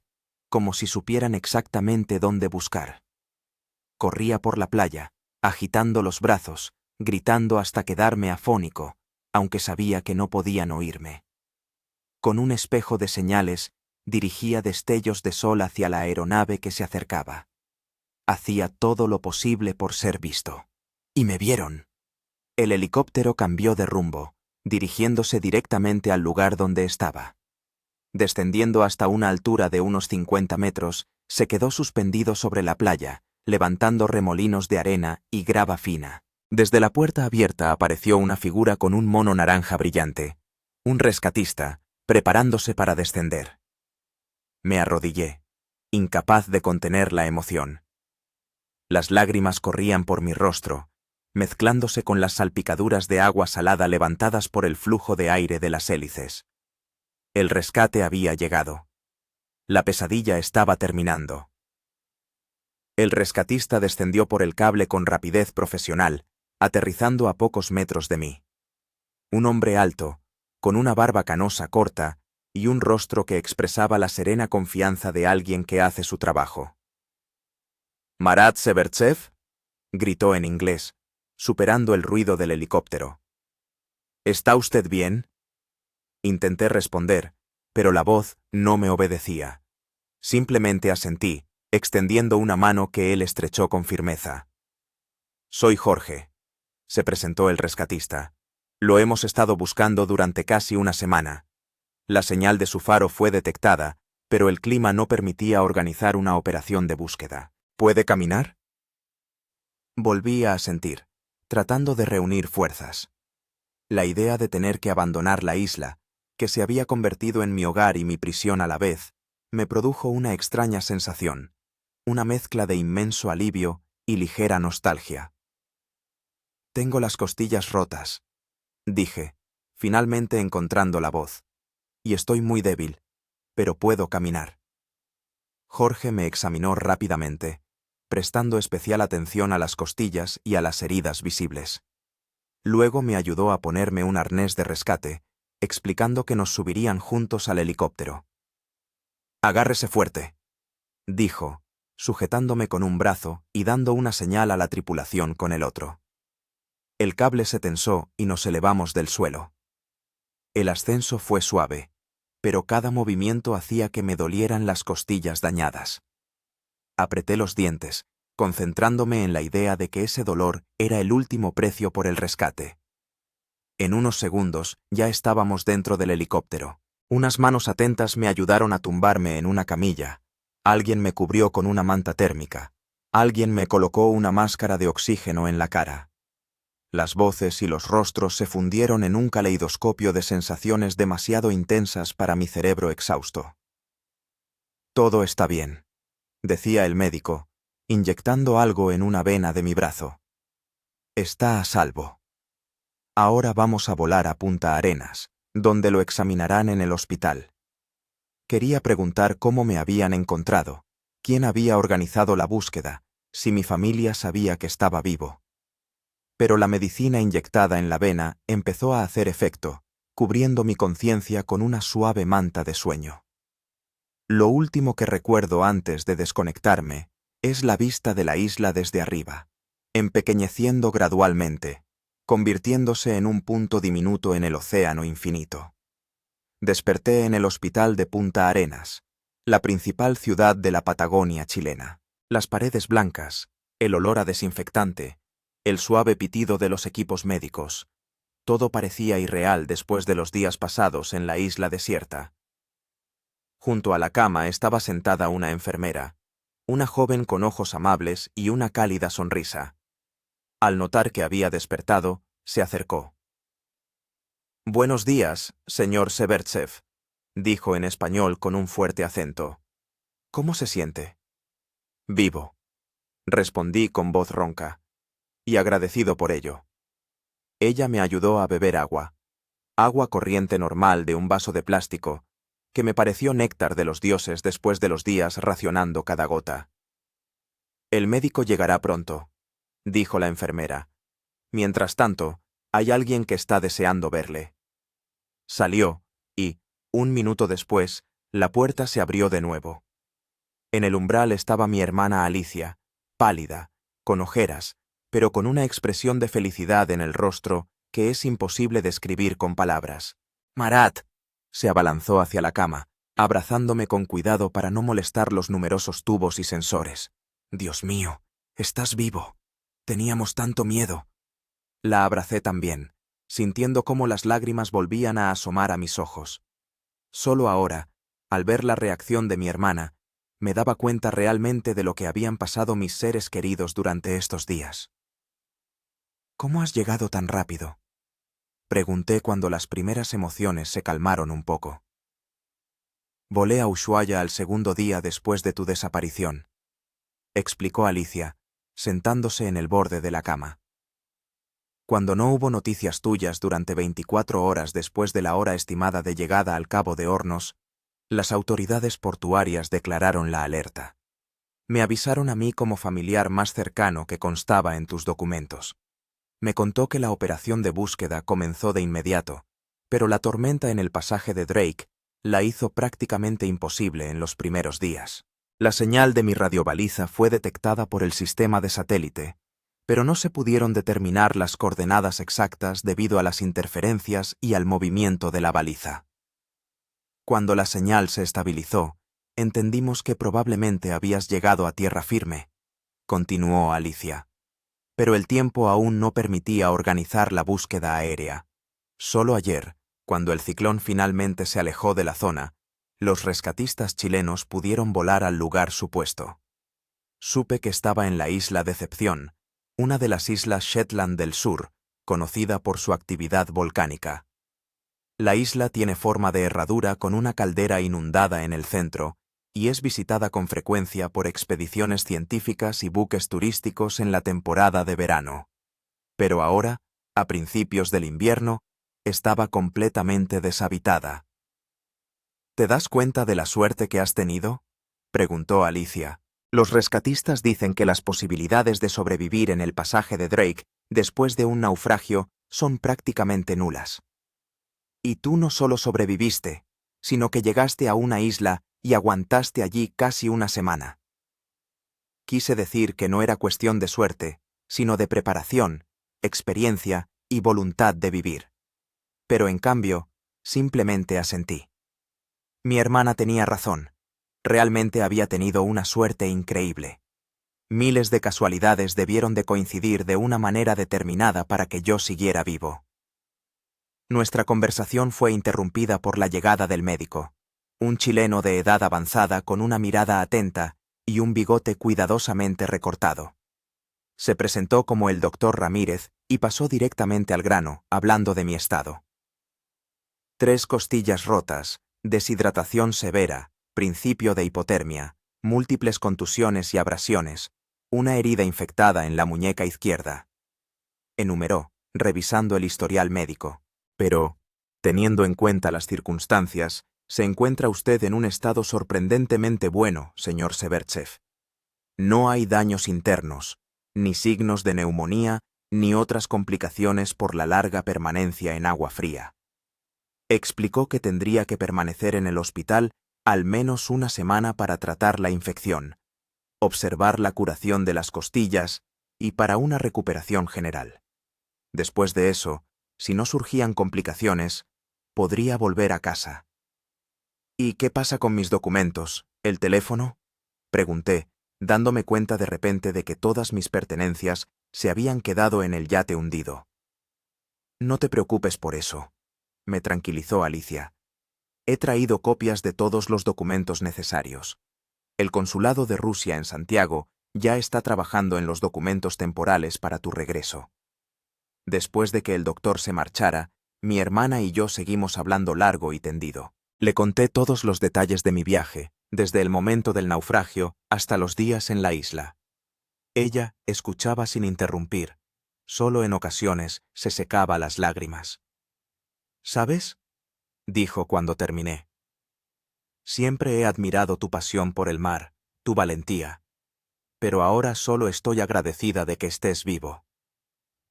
como si supieran exactamente dónde buscar. Corría por la playa, agitando los brazos, gritando hasta quedarme afónico, aunque sabía que no podían oírme. Con un espejo de señales, dirigía destellos de sol hacia la aeronave que se acercaba. Hacía todo lo posible por ser visto. Y me vieron. El helicóptero cambió de rumbo, dirigiéndose directamente al lugar donde estaba. Descendiendo hasta una altura de unos 50 metros, se quedó suspendido sobre la playa, levantando remolinos de arena y grava fina. Desde la puerta abierta apareció una figura con un mono naranja brillante, un rescatista, preparándose para descender. Me arrodillé, incapaz de contener la emoción. Las lágrimas corrían por mi rostro, mezclándose con las salpicaduras de agua salada levantadas por el flujo de aire de las hélices. El rescate había llegado. La pesadilla estaba terminando. El rescatista descendió por el cable con rapidez profesional, aterrizando a pocos metros de mí. Un hombre alto, con una barba canosa corta y un rostro que expresaba la serena confianza de alguien que hace su trabajo. «Marat Severtsev», gritó en inglés, superando el ruido del helicóptero. «¿Está usted bien?» Intenté responder, pero la voz no me obedecía. Simplemente asentí, extendiendo una mano que él estrechó con firmeza. «Soy Jorge», se presentó el rescatista. «Lo hemos estado buscando durante casi una semana. La señal de su faro fue detectada, pero el clima no permitía organizar una operación de búsqueda. ¿Puede caminar?» Volví a asentir, tratando de reunir fuerzas. La idea de tener que abandonar la isla, que se había convertido en mi hogar y mi prisión a la vez, me produjo una extraña sensación, una mezcla de inmenso alivio y ligera nostalgia. «Tengo las costillas rotas», dije, finalmente encontrando la voz, «y estoy muy débil, pero puedo caminar». Jorge me examinó rápidamente, prestando especial atención a las costillas y a las heridas visibles. Luego me ayudó a ponerme un arnés de rescate, explicando que nos subirían juntos al helicóptero. «Agárrese fuerte», dijo, sujetándome con un brazo y dando una señal a la tripulación con el otro. El cable se tensó y nos elevamos del suelo. El ascenso fue suave, pero cada movimiento hacía que me dolieran las costillas dañadas. Apreté los dientes, concentrándome en la idea de que ese dolor era el último precio por el rescate. En unos segundos ya estábamos dentro del helicóptero. Unas manos atentas me ayudaron a tumbarme en una camilla. Alguien me cubrió con una manta térmica. Alguien me colocó una máscara de oxígeno en la cara. Las voces y los rostros se fundieron en un caleidoscopio de sensaciones demasiado intensas para mi cerebro exhausto. «Todo está bien», decía el médico, inyectando algo en una vena de mi brazo. «Está a salvo. Ahora vamos a volar a Punta Arenas, donde lo examinarán en el hospital». Quería preguntar cómo me habían encontrado, quién había organizado la búsqueda, si mi familia sabía que estaba vivo. Pero la medicina inyectada en la vena empezó a hacer efecto, cubriendo mi conciencia con una suave manta de sueño. Lo último que recuerdo antes de desconectarme es la vista de la isla desde arriba, empequeñeciendo gradualmente, convirtiéndose en un punto diminuto en el océano infinito. Desperté en el hospital de Punta Arenas, la principal ciudad de la Patagonia chilena. Las paredes blancas, el olor a desinfectante, el suave pitido de los equipos médicos, todo parecía irreal después de los días pasados en la isla desierta. Junto a la cama estaba sentada una enfermera, una joven con ojos amables y una cálida sonrisa. Al notar que había despertado, se acercó. «Buenos días, señor Severtsev», dijo en español con un fuerte acento. «¿Cómo se siente?» «Vivo», respondí con voz ronca, y agradecido por ello. Ella me ayudó a beber agua corriente normal de un vaso de plástico, que me pareció néctar de los dioses después de los días racionando cada gota. «El médico llegará pronto», dijo la enfermera. «Mientras tanto, hay alguien que está deseando verle». Salió, y, un minuto después, la puerta se abrió de nuevo. En el umbral estaba mi hermana Alicia, pálida, con ojeras, pero con una expresión de felicidad en el rostro que es imposible describir con palabras. «Marat», se abalanzó hacia la cama, abrazándome con cuidado para no molestar los numerosos tubos y sensores. «Dios mío, estás vivo. Teníamos tanto miedo». La abracé también, sintiendo cómo las lágrimas volvían a asomar a mis ojos. Solo ahora, al ver la reacción de mi hermana, me daba cuenta realmente de lo que habían pasado mis seres queridos durante estos días. «¿Cómo has llegado tan rápido?», pregunté cuando las primeras emociones se calmaron un poco. «Volé a Ushuaia al segundo día después de tu desaparición», explicó Alicia, sentándose en el borde de la cama. «Cuando no hubo noticias tuyas durante 24 horas después de la hora estimada de llegada al Cabo de Hornos, las autoridades portuarias declararon la alerta. Me avisaron a mí como familiar más cercano que constaba en tus documentos. Me contó que la operación de búsqueda comenzó de inmediato, pero la tormenta en el pasaje de Drake la hizo prácticamente imposible en los primeros días. La señal de mi radiobaliza fue detectada por el sistema de satélite, pero no se pudieron determinar las coordenadas exactas debido a las interferencias y al movimiento de la baliza. Cuando la señal se estabilizó, entendimos que probablemente habías llegado a tierra firme», continuó Alicia. «Pero el tiempo aún no permitía organizar la búsqueda aérea. Solo ayer, cuando el ciclón finalmente se alejó de la zona, los rescatistas chilenos pudieron volar al lugar supuesto. Supe que estaba en la isla Decepción, una de las islas Shetland del Sur, conocida por su actividad volcánica. La isla tiene forma de herradura con una caldera inundada en el centro y es visitada con frecuencia por expediciones científicas y buques turísticos en la temporada de verano. Pero ahora, a principios del invierno, estaba completamente deshabitada. «¿Te das cuenta de la suerte que has tenido?», preguntó Alicia. «Los rescatistas dicen que las posibilidades de sobrevivir en el pasaje de Drake después de un naufragio son prácticamente nulas. Y tú no solo sobreviviste, sino que llegaste a una isla y aguantaste allí casi una semana». Quise decir que no era cuestión de suerte, sino de preparación, experiencia y voluntad de vivir. Pero en cambio, simplemente asentí. Mi hermana tenía razón. Realmente había tenido una suerte increíble. Miles de casualidades debieron de coincidir de una manera determinada para que yo siguiera vivo. Nuestra conversación fue interrumpida por la llegada del médico, un chileno de edad avanzada con una mirada atenta y un bigote cuidadosamente recortado. Se presentó como el doctor Ramírez y pasó directamente al grano, hablando de mi estado. 3 costillas rotas, deshidratación severa, principio de hipotermia, múltiples contusiones y abrasiones, una herida infectada en la muñeca izquierda. Enumeró, revisando el historial médico. Pero, teniendo en cuenta las circunstancias, se encuentra usted en un estado sorprendentemente bueno, señor Severchev. No hay daños internos, ni signos de neumonía, ni otras complicaciones por la larga permanencia en agua fría. Explicó que tendría que permanecer en el hospital al menos una semana para tratar la infección, observar la curación de las costillas y para una recuperación general. Después de eso, si no surgían complicaciones, podría volver a casa. ¿Y qué pasa con mis documentos? ¿El teléfono? Pregunté, dándome cuenta de repente de que todas mis pertenencias se habían quedado en el yate hundido. No te preocupes por eso, me tranquilizó Alicia. He traído copias de todos los documentos necesarios. El consulado de Rusia en Santiago ya está trabajando en los documentos temporales para tu regreso. Después de que el doctor se marchara, mi hermana y yo seguimos hablando largo y tendido. Le conté todos los detalles de mi viaje, desde el momento del naufragio hasta los días en la isla. Ella escuchaba sin interrumpir. Solo en ocasiones se secaba las lágrimas. ¿Sabes?, dijo cuando terminé. Siempre he admirado tu pasión por el mar, tu valentía. Pero ahora solo estoy agradecida de que estés vivo.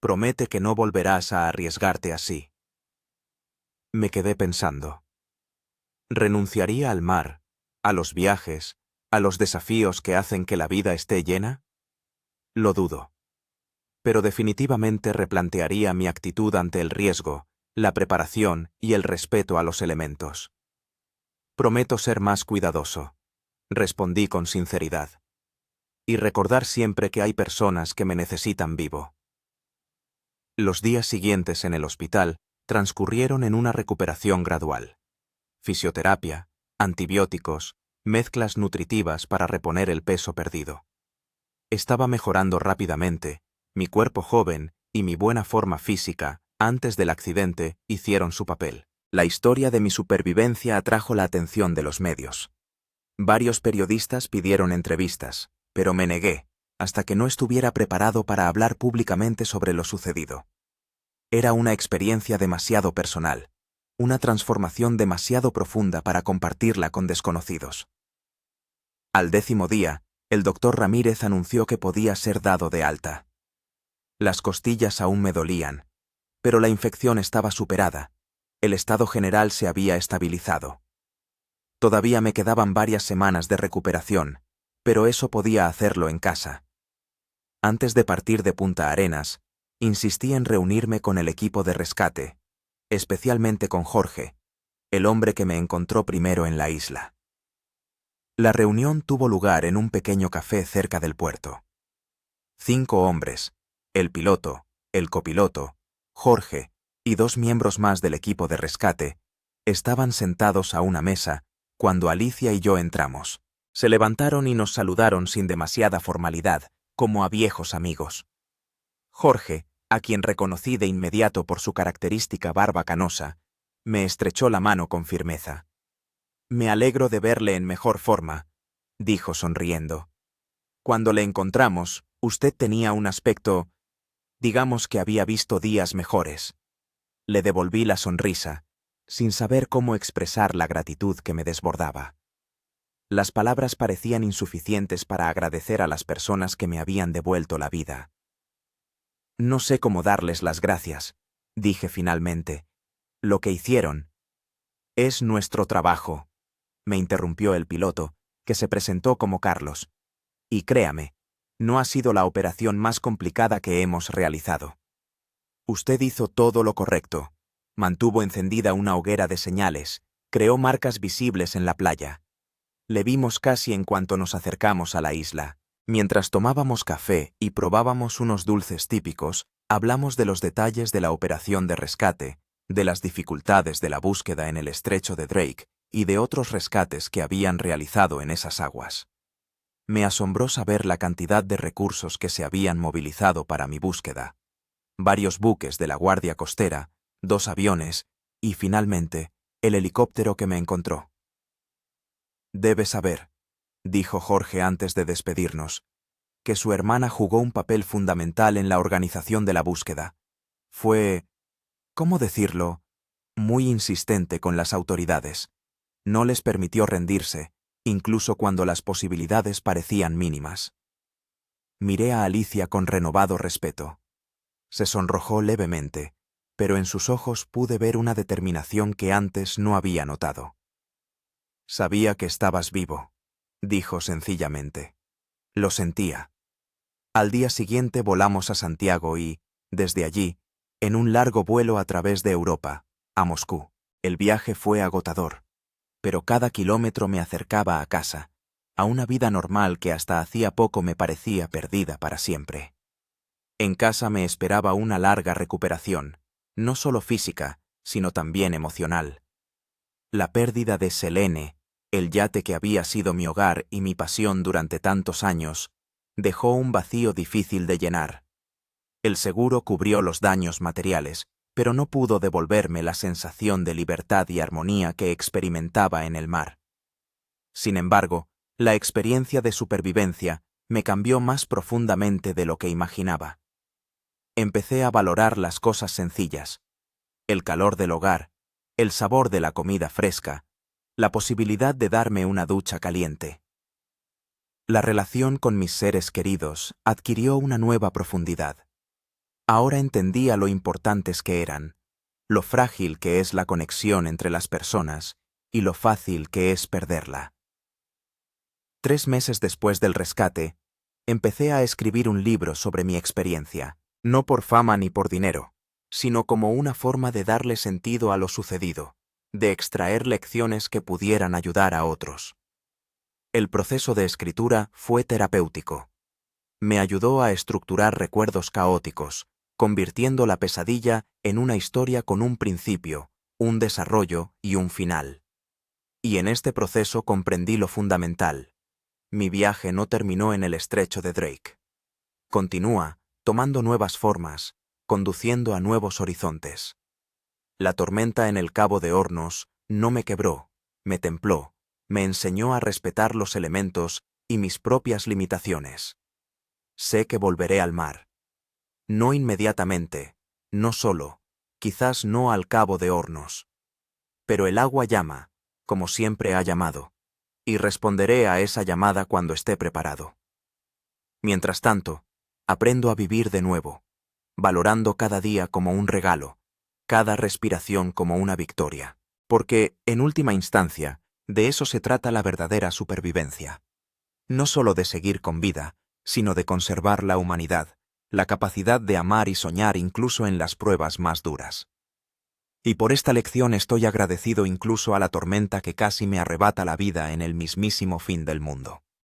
Promete que no volverás a arriesgarte así. Me quedé pensando. ¿Renunciaría al mar, a los viajes, a los desafíos que hacen que la vida esté llena? Lo dudo. Pero definitivamente replantearía mi actitud ante el riesgo, la preparación y el respeto a los elementos. Prometo ser más cuidadoso, respondí con sinceridad. Y recordar siempre que hay personas que me necesitan vivo. Los días siguientes en el hospital transcurrieron en una recuperación gradual. Fisioterapia, antibióticos, mezclas nutritivas para reponer el peso perdido. Estaba mejorando rápidamente, mi cuerpo joven y mi buena forma física, antes del accidente, hicieron su papel. La historia de mi supervivencia atrajo la atención de los medios. Varios periodistas pidieron entrevistas, pero me negué, hasta que no estuviera preparado para hablar públicamente sobre lo sucedido. Era una experiencia demasiado personal, una transformación demasiado profunda para compartirla con desconocidos. Al 10º día, el doctor Ramírez anunció que podía ser dado de alta. Las costillas aún me dolían, pero la infección estaba superada, el estado general se había estabilizado. Todavía me quedaban varias semanas de recuperación, pero eso podía hacerlo en casa. Antes de partir de Punta Arenas, insistí en reunirme con el equipo de rescate, especialmente con Jorge, el hombre que me encontró primero en la isla. La reunión tuvo lugar en un pequeño café cerca del puerto. 5 hombres, el piloto, el copiloto, Jorge y 2 miembros más del equipo de rescate, estaban sentados a una mesa cuando Alicia y yo entramos. Se levantaron y nos saludaron sin demasiada formalidad, como a viejos amigos. Jorge, a quien reconocí de inmediato por su característica barba canosa, me estrechó la mano con firmeza. «Me alegro de verle en mejor forma», dijo sonriendo. «Cuando le encontramos, usted tenía un aspecto, digamos que había visto días mejores». Le devolví la sonrisa, sin saber cómo expresar la gratitud que me desbordaba. Las palabras parecían insuficientes para agradecer a las personas que me habían devuelto la vida. «No sé cómo darles las gracias», dije finalmente. «Lo que hicieron es nuestro trabajo», me interrumpió el piloto, que se presentó como Carlos. «Y créame, No ha sido la operación más complicada que hemos realizado. Usted hizo todo lo correcto. Mantuvo encendida una hoguera de señales, creó marcas visibles en la playa. Le vimos casi en cuanto nos acercamos a la isla. Mientras tomábamos café y probábamos unos dulces típicos, hablamos de los detalles de la operación de rescate, de las dificultades de la búsqueda en el estrecho de Drake y de otros rescates que habían realizado en esas aguas. Me asombró saber la cantidad de recursos que se habían movilizado para mi búsqueda. Varios buques de la Guardia Costera, 2 aviones y, finalmente, el helicóptero que me encontró. Debe saber, dijo Jorge antes de despedirnos, que su hermana jugó un papel fundamental en la organización de la búsqueda. Fue, ¿cómo decirlo?, muy insistente con las autoridades. No les permitió rendirse, incluso cuando las posibilidades parecían mínimas. Miré a Alicia con renovado respeto. Se sonrojó levemente, pero en sus ojos pude ver una determinación que antes no había notado. Sabía que estabas vivo, dijo sencillamente. Lo sentía. Al día siguiente volamos a Santiago y, desde allí, en un largo vuelo a través de Europa, a Moscú. El viaje fue agotador, pero cada kilómetro me acercaba a casa, a una vida normal que hasta hacía poco me parecía perdida para siempre. En casa me esperaba una larga recuperación, no solo física, sino también emocional. La pérdida de Selene, el yate que había sido mi hogar y mi pasión durante tantos años, dejó un vacío difícil de llenar. El seguro cubrió los daños materiales, pero no pudo devolverme la sensación de libertad y armonía que experimentaba en el mar. Sin embargo, la experiencia de supervivencia me cambió más profundamente de lo que imaginaba. Empecé a valorar las cosas sencillas: el calor del hogar, el sabor de la comida fresca, la posibilidad de darme una ducha caliente. La relación con mis seres queridos adquirió una nueva profundidad. Ahora entendía lo importantes que eran, lo frágil que es la conexión entre las personas y lo fácil que es perderla. 3 meses después del rescate, empecé a escribir un libro sobre mi experiencia, no por fama ni por dinero, sino como una forma de darle sentido a lo sucedido, de extraer lecciones que pudieran ayudar a otros. El proceso de escritura fue terapéutico. Me ayudó a estructurar recuerdos caóticos, convirtiendo la pesadilla en una historia con un principio, un desarrollo y un final. Y en este proceso comprendí lo fundamental: mi viaje no terminó en el estrecho de Drake. Continúa, tomando nuevas formas, conduciendo a nuevos horizontes. La tormenta en el Cabo de Hornos no me quebró, me templó, me enseñó a respetar los elementos y mis propias limitaciones. Sé que volveré al mar. No inmediatamente, no solo, quizás no al Cabo de Hornos. Pero el agua llama, como siempre ha llamado, y responderé a esa llamada cuando esté preparado. Mientras tanto, aprendo a vivir de nuevo, valorando cada día como un regalo, cada respiración como una victoria. Porque, en última instancia, de eso se trata la verdadera supervivencia. No solo de seguir con vida, sino de conservar la humanidad, la capacidad de amar y soñar incluso en las pruebas más duras. Y por esta lección estoy agradecido incluso a la tormenta que casi me arrebata la vida en el mismísimo fin del mundo.